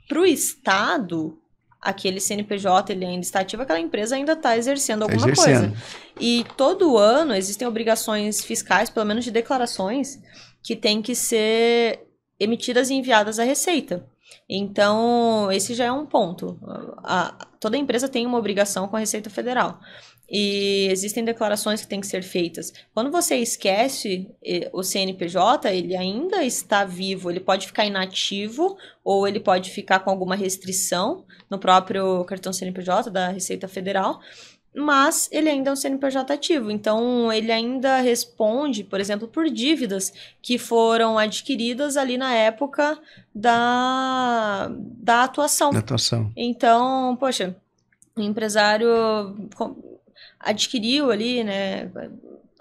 para o Estado, aquele CNPJ ele ainda está ativo, aquela empresa ainda está exercendo alguma coisa. E todo ano existem obrigações fiscais, pelo menos de declarações, que têm que ser emitidas e enviadas à Receita. Então, esse já é um ponto. Toda empresa tem uma obrigação com a Receita Federal. E existem declarações que têm que ser feitas. Quando você esquece o CNPJ, ele ainda está vivo, ele pode ficar inativo ou ele pode ficar com alguma restrição no próprio cartão CNPJ da Receita Federal, mas ele ainda é um CNPJ ativo. Então, ele ainda responde, por exemplo, por dívidas que foram adquiridas ali na época da atuação. Então, poxa, o empresário adquiriu ali, né,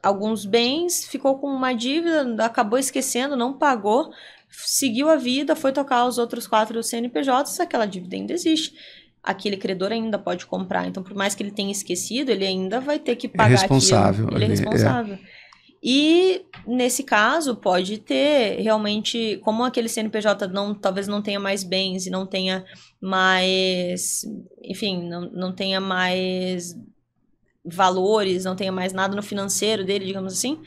alguns bens, ficou com uma dívida, acabou esquecendo, não pagou, seguiu a vida, foi tocar os outros 4 CNPJs, aquela dívida ainda existe. Aquele credor ainda pode comprar. Então, por mais que ele tenha esquecido, ele ainda vai ter que pagar responsável, aquilo. Ele é responsável. E, nesse caso, pode ter realmente, como aquele CNPJ talvez não tenha mais bens e não tenha mais, enfim, não tenha mais valores, não tenha mais nada no financeiro dele, digamos assim,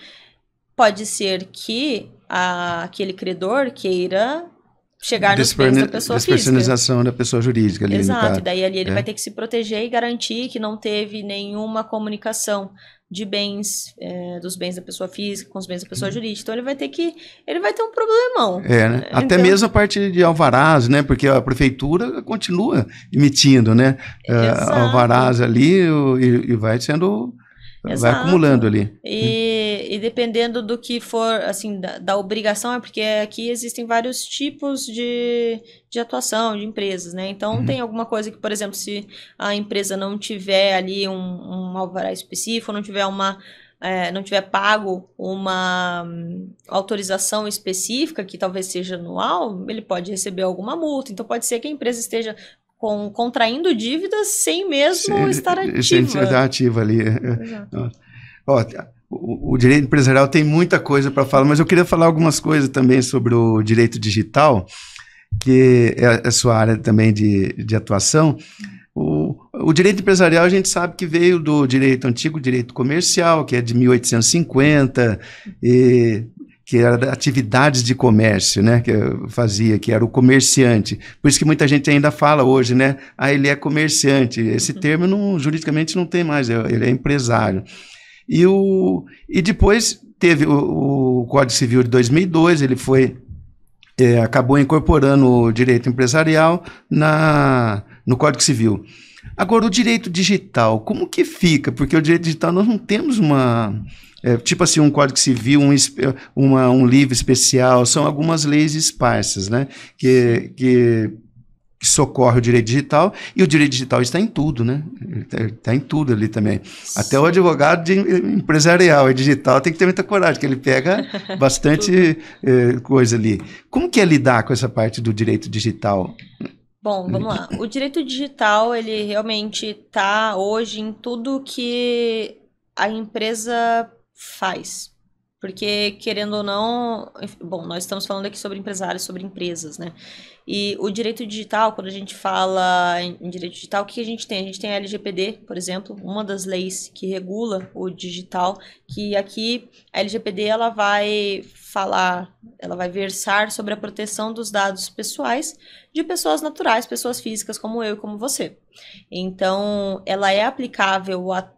pode ser que aquele credor queira chegar nos bens da pessoa física. Despersonalização da pessoa jurídica. Ali, exato, e daí ali ele vai ter que se proteger e garantir que não teve nenhuma comunicação de bens, dos bens da pessoa física com os bens da pessoa jurídica. Então ele vai ter um problemão. Né? Até mesmo a parte de alvarás, né? Porque a prefeitura continua emitindo, né? Alvarás ali e vai sendo... Exato. Vai acumulando ali. E dependendo do que for, assim, da obrigação, é porque aqui existem vários tipos de atuação de empresas, né? Então, tem alguma coisa que, por exemplo, se a empresa não tiver ali um alvará específico, não tiver pago uma autorização específica, que talvez seja anual, ele pode receber alguma multa. Então, pode ser que a empresa esteja contraindo dívidas sem mesmo estar ativa. Sem estar ativa ali. Exato. Ó, o direito empresarial tem muita coisa para falar, mas eu queria falar algumas coisas também sobre o direito digital, que é a sua área também de atuação. O direito empresarial a gente sabe que veio do direito antigo, direito comercial, que é de 1850, que era atividades de comércio, né, que eu fazia, que era o comerciante. Por isso que muita gente ainda fala hoje, né, ele é comerciante. Esse termo juridicamente não tem mais, ele é empresário. E depois teve o Código Civil de 2002, ele acabou incorporando o direito empresarial no Código Civil. Agora, o direito digital, como que fica? Porque o direito digital nós não temos tipo assim, um Código Civil, um livro especial, são algumas leis esparsas, né, que socorre o direito digital, e o direito digital está em tudo, né, está em tudo ali também. Sim. Até o advogado empresarial e digital tem que ter muita coragem, porque ele pega bastante coisa ali. Como que é lidar com essa parte do direito digital? Bom, vamos lá. O direito digital, ele realmente está hoje em tudo que a empresa faz, porque querendo ou não, bom, nós estamos falando aqui sobre empresários, sobre empresas, né? E o direito digital, quando a gente fala em direito digital, o que a gente tem? A gente tem a LGPD, por exemplo, uma das leis que regula o digital, que aqui a LGPD ela vai versar sobre a proteção dos dados pessoais de pessoas naturais, pessoas físicas como eu e como você. Então, ela é aplicável a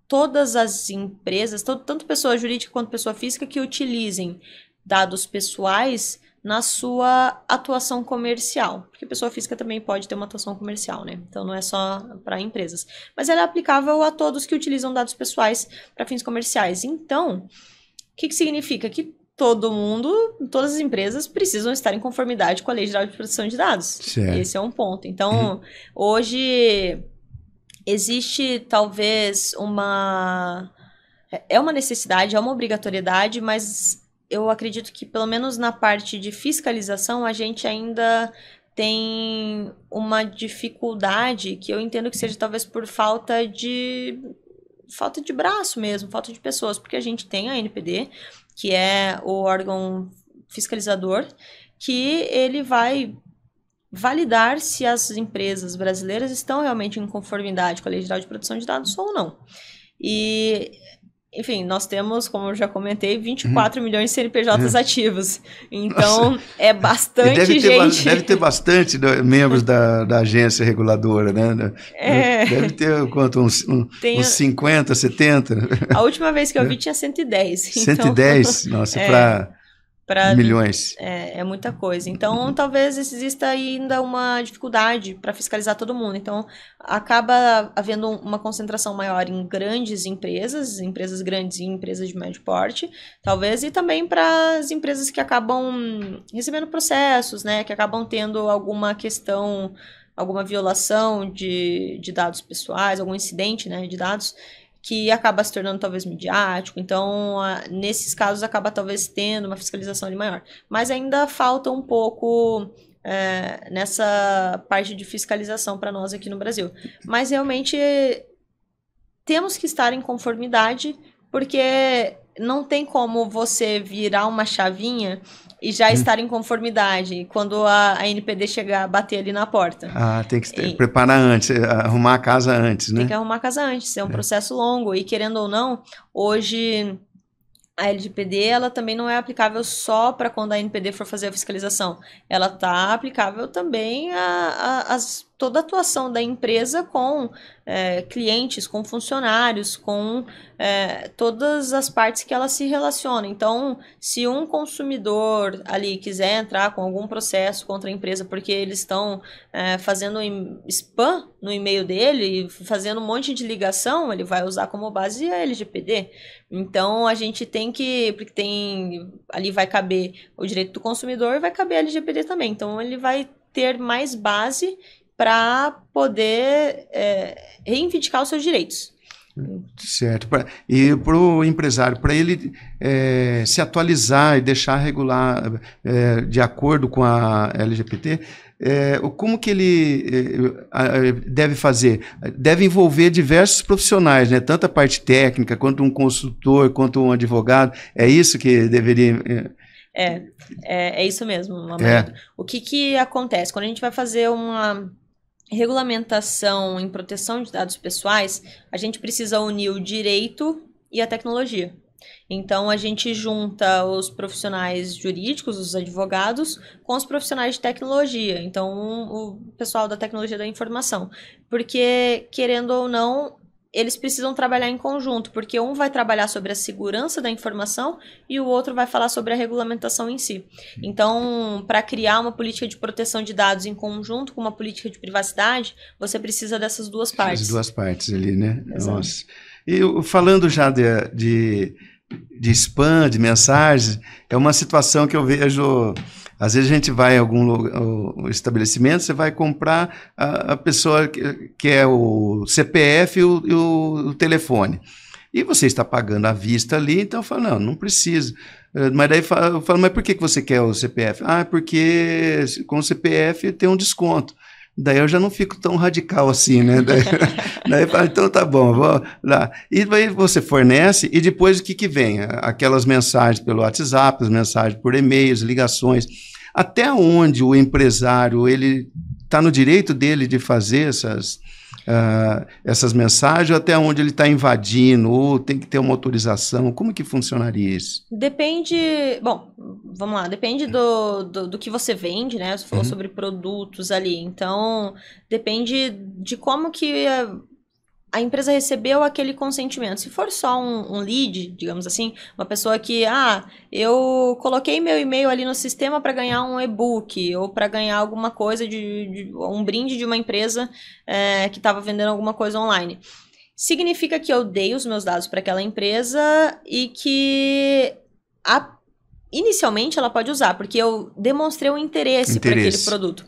todas as empresas, tanto pessoa jurídica quanto pessoa física, que utilizem dados pessoais na sua atuação comercial. Porque pessoa física também pode ter uma atuação comercial, né? Então não é só para empresas. Mas ela é aplicável a todos que utilizam dados pessoais para fins comerciais. Então, o que significa? Que todo mundo, todas as empresas precisam estar em conformidade com a Lei Geral de Proteção de Dados. Certo. Esse é um ponto. Então, hoje existe talvez uma necessidade, é uma obrigatoriedade, mas eu acredito que pelo menos na parte de fiscalização a gente ainda tem uma dificuldade que eu entendo que seja talvez por falta de braço mesmo, falta de pessoas, porque a gente tem a NPD, que é o órgão fiscalizador, que ele vai validar se as empresas brasileiras estão realmente em conformidade com a Lei Geral de Proteção de Dados ou não. E, enfim, nós temos, como eu já comentei, 24 milhões de CNPJs ativos. Então, nossa, é bastante gente. Deve ter bastante membros da agência reguladora, né? Deve ter quanto? Uns 50, 70? A última vez que eu vi tinha 110. 110? Então, nossa, para milhões. É muita coisa. Então, talvez exista ainda uma dificuldade para fiscalizar todo mundo. Então, acaba havendo uma concentração maior em grandes empresas grandes e empresas de médio porte, talvez, e também para as empresas que acabam recebendo processos, né, que acabam tendo alguma questão, alguma violação de dados pessoais, algum incidente, né, de dados, que acaba se tornando talvez midiático. Então, nesses casos, acaba talvez tendo uma fiscalização ali maior. Mas ainda falta um pouco nessa parte de fiscalização para nós aqui no Brasil. Mas, realmente, temos que estar em conformidade, porque não tem como você virar uma chavinha e já estar em conformidade quando a NPD chegar, bater ali na porta. Tem que preparar antes, arrumar a casa antes, né? Tem que arrumar a casa antes, é um processo longo. E querendo ou não, hoje a LGPD ela também não é aplicável só para quando a NPD for fazer a fiscalização. Ela está aplicável também a toda a atuação da empresa com clientes, com funcionários, com todas as partes que ela se relaciona. Então, se um consumidor ali quiser entrar com algum processo contra a empresa porque eles estão fazendo spam no e-mail dele, fazendo um monte de ligação, ele vai usar como base a LGPD. Então, a gente tem que, porque ali vai caber o direito do consumidor e vai caber a LGPD também. Então, ele vai ter mais base para poder reivindicar os seus direitos. Certo. E para o empresário, para ele se atualizar e deixar regular de acordo com a LGPD, como que ele deve fazer? Deve envolver diversos profissionais, né? Tanto a parte técnica, quanto um consultor, quanto um advogado. É isso que deveria... É isso mesmo, Amarildo. O que acontece? Quando a gente vai fazer uma regulamentação em proteção de dados pessoais, a gente precisa unir o direito e a tecnologia. Então, a gente junta os profissionais jurídicos, os advogados, com os profissionais de tecnologia. Então, o pessoal da tecnologia da informação. Porque, querendo ou não, eles precisam trabalhar em conjunto, porque um vai trabalhar sobre a segurança da informação e o outro vai falar sobre a regulamentação em si. Então, para criar uma política de proteção de dados em conjunto com uma política de privacidade, você precisa dessas duas partes. As duas partes ali, né? Exato. Nossa. E falando já de spam, de mensagens, é uma situação que eu vejo... Às vezes a gente vai em algum estabelecimento, você vai comprar a pessoa que é o CPF e o telefone. E você está pagando à vista ali, então eu falo, não precisa. Mas daí eu falo, mas por que você quer o CPF? Porque com o CPF tem um desconto. Daí eu já não fico tão radical assim, né? Daí eu falo, então tá bom, vou lá. E daí você fornece, e depois o que vem? Aquelas mensagens pelo WhatsApp, as mensagens por e-mails, ligações. Até onde o empresário ele está no direito dele de fazer essas mensagens, ou até onde ele está invadindo, ou tem que ter uma autorização? Como que funcionaria isso? Depende... Bom, vamos lá. Depende do que você vende, né? Você falou sobre produtos ali. Então, depende de como que a empresa recebeu aquele consentimento. Se for só um lead, digamos assim, uma pessoa que, eu coloquei meu e-mail ali no sistema para ganhar um e-book ou para ganhar alguma coisa, um brinde de uma empresa que estava vendendo alguma coisa online. Significa que eu dei os meus dados para aquela empresa e que inicialmente ela pode usar, porque eu demonstrei um interesse por aquele produto.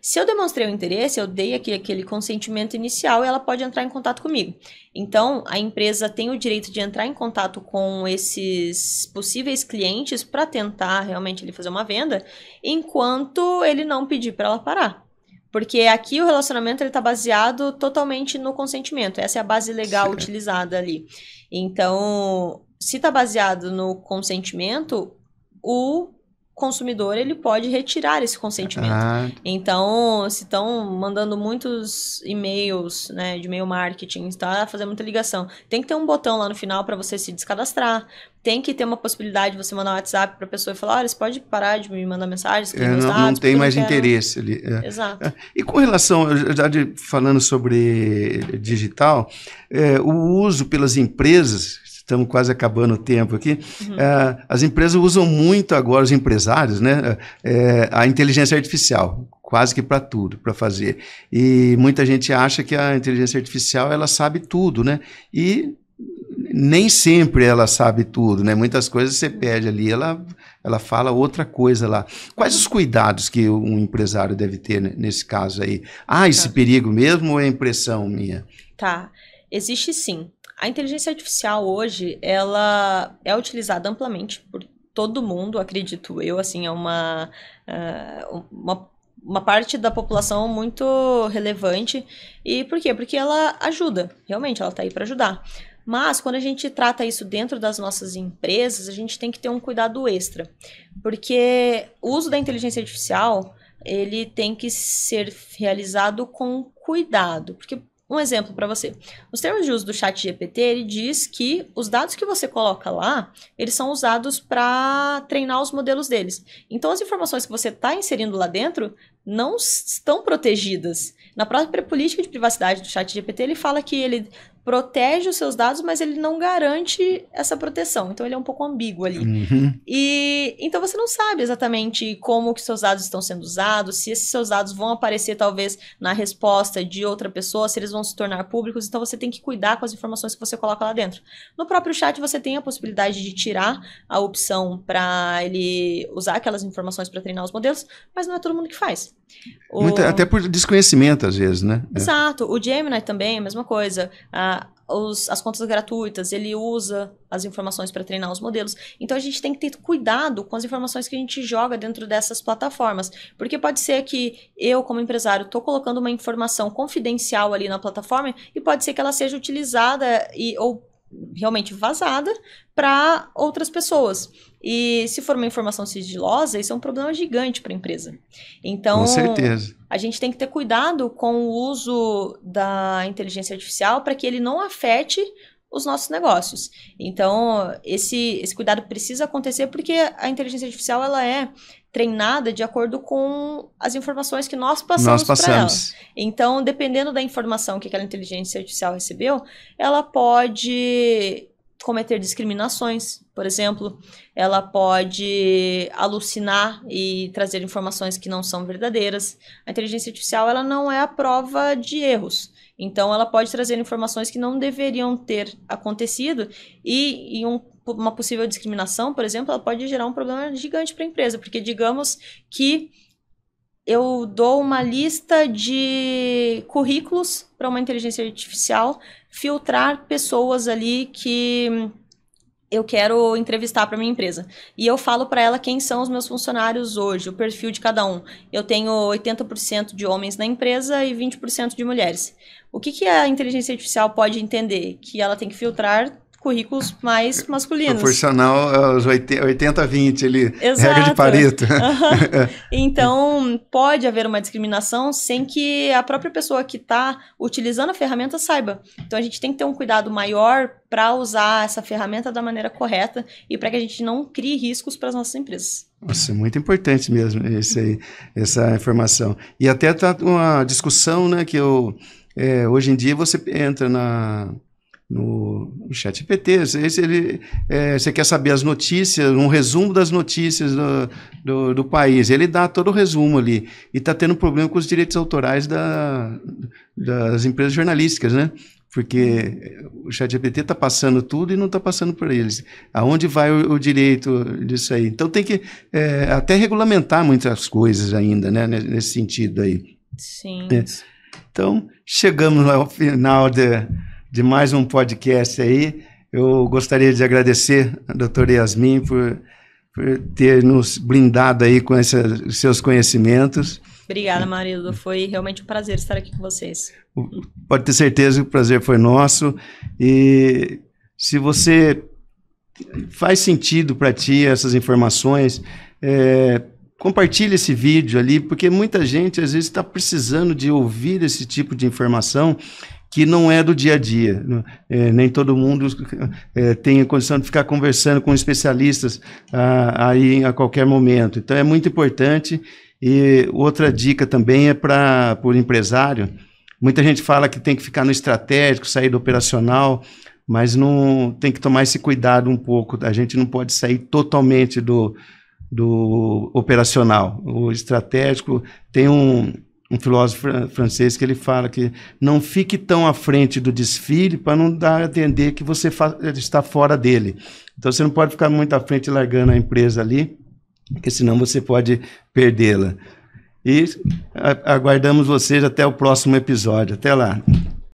Se eu demonstrei o interesse, eu dei aquele consentimento inicial e ela pode entrar em contato comigo. Então, a empresa tem o direito de entrar em contato com esses possíveis clientes para tentar realmente ele fazer uma venda, enquanto ele não pedir para ela parar. Porque aqui o relacionamento está baseado totalmente no consentimento. Essa é a base legal utilizada ali. Então, se está baseado no consentimento, o consumidor ele pode retirar esse consentimento. Então, se estão mandando muitos e-mails, né, de e-mail marketing, está fazendo muita ligação, tem que ter um botão lá no final para você se descadastrar. Tem que ter uma possibilidade de você mandar um WhatsApp para a pessoa e falar, olha, você pode parar de me mandar mensagens, não tem mais interesse ali. Exato. E com relação, falando sobre digital, o uso pelas empresas, estamos quase acabando o tempo aqui, as empresas usam muito agora, os empresários, né, a inteligência artificial, quase que para tudo, para fazer. E muita gente acha que a inteligência artificial, ela sabe tudo, né? E nem sempre ela sabe tudo, né? Muitas coisas você pede ali, ela fala outra coisa lá. Quais os cuidados que um empresário deve ter nesse caso aí? Esse perigo mesmo ou é impressão minha? Tá, existe sim. A inteligência artificial hoje, ela é utilizada amplamente por todo mundo, acredito eu, assim, é uma parte da população muito relevante. E por quê? Porque ela ajuda, realmente, ela está aí para ajudar. Mas, quando a gente trata isso dentro das nossas empresas, a gente tem que ter um cuidado extra. Porque o uso da inteligência artificial, ele tem que ser realizado com cuidado. Porque, um exemplo para você. Os termos de uso do ChatGPT, ele diz que os dados que você coloca lá, eles são usados para treinar os modelos deles. Então, as informações que você está inserindo lá dentro não estão protegidas. Na própria política de privacidade do ChatGPT, ele fala que ele protege os seus dados, mas ele não garante essa proteção. Então, ele é um pouco ambíguo ali. E então, você não sabe exatamente como que seus dados estão sendo usados, se esses seus dados vão aparecer, talvez, na resposta de outra pessoa, se eles vão se tornar públicos. Então, você tem que cuidar com as informações que você coloca lá dentro. No próprio chat, você tem a possibilidade de tirar a opção para ele usar aquelas informações para treinar os modelos, mas não é todo mundo que faz. Até por desconhecimento, às vezes, né? Exato. O Gemini também é a mesma coisa. As contas gratuitas, ele usa as informações para treinar os modelos. Então, a gente tem que ter cuidado com as informações que a gente joga dentro dessas plataformas. Porque pode ser que eu, como empresário, estou colocando uma informação confidencial ali na plataforma e pode ser que ela seja utilizada ou realmente vazada para outras pessoas. E se for uma informação sigilosa, isso é um problema gigante para a empresa. Então, com certeza. A gente tem que ter cuidado com o uso da inteligência artificial para que ele não afete os nossos negócios. Então, esse cuidado precisa acontecer porque a inteligência artificial ela é treinada de acordo com as informações que nós passamos para ela. Então, dependendo da informação que aquela inteligência artificial recebeu, ela pode cometer discriminações, por exemplo, ela pode alucinar e trazer informações que não são verdadeiras. A inteligência artificial ela não é a prova de erros. Então, ela pode trazer informações que não deveriam ter acontecido e uma possível discriminação, por exemplo, ela pode gerar um problema gigante para a empresa, porque digamos que eu dou uma lista de currículos para uma inteligência artificial filtrar pessoas ali que eu quero entrevistar para minha empresa. E eu falo para ela quem são os meus funcionários hoje, o perfil de cada um. Eu tenho 80% de homens na empresa e 20% de mulheres. O que a inteligência artificial pode entender? Que ela tem que filtrar currículos mais masculinos. Proporcional aos 80-20 ali, exato. Regra de Pareto. Então, pode haver uma discriminação sem que a própria pessoa que está utilizando a ferramenta saiba. Então, a gente tem que ter um cuidado maior para usar essa ferramenta da maneira correta e para que a gente não crie riscos para as nossas empresas. Nossa, muito importante mesmo essa informação. E até está uma discussão, né, que hoje em dia você entra no ChatGPT, você quer saber as notícias, um resumo das notícias do país, ele dá todo o resumo ali, e está tendo problema com os direitos autorais das empresas jornalísticas, né? Porque o ChatGPT está passando tudo e não está passando por eles. Aonde vai o direito disso aí? Então tem que até regulamentar muitas coisas ainda, né? Nesse sentido aí. Sim. Então, chegamos ao final de mais um podcast aí. Eu gostaria de agradecer a doutora Yasmin por ter nos blindado aí com esses seus conhecimentos. Obrigada, Marildo. Foi realmente um prazer estar aqui com vocês. Pode ter certeza que o prazer foi nosso. E se você faz sentido para ti essas informações, compartilhe esse vídeo ali, porque muita gente às vezes está precisando de ouvir esse tipo de informação que não é do dia a dia. Nem todo mundo tem a condição de ficar conversando com especialistas aí a qualquer momento. Então é muito importante. E outra dica também é para o empresário. Muita gente fala que tem que ficar no estratégico, sair do operacional, mas não tem que tomar esse cuidado um pouco. A gente não pode sair totalmente do operacional. O estratégico tem um filósofo francês que ele fala que não fique tão à frente do desfile para não dar a entender que você está fora dele. Então você não pode ficar muito à frente largando a empresa ali, porque senão você pode perdê-la. E aguardamos vocês até o próximo episódio. Até lá.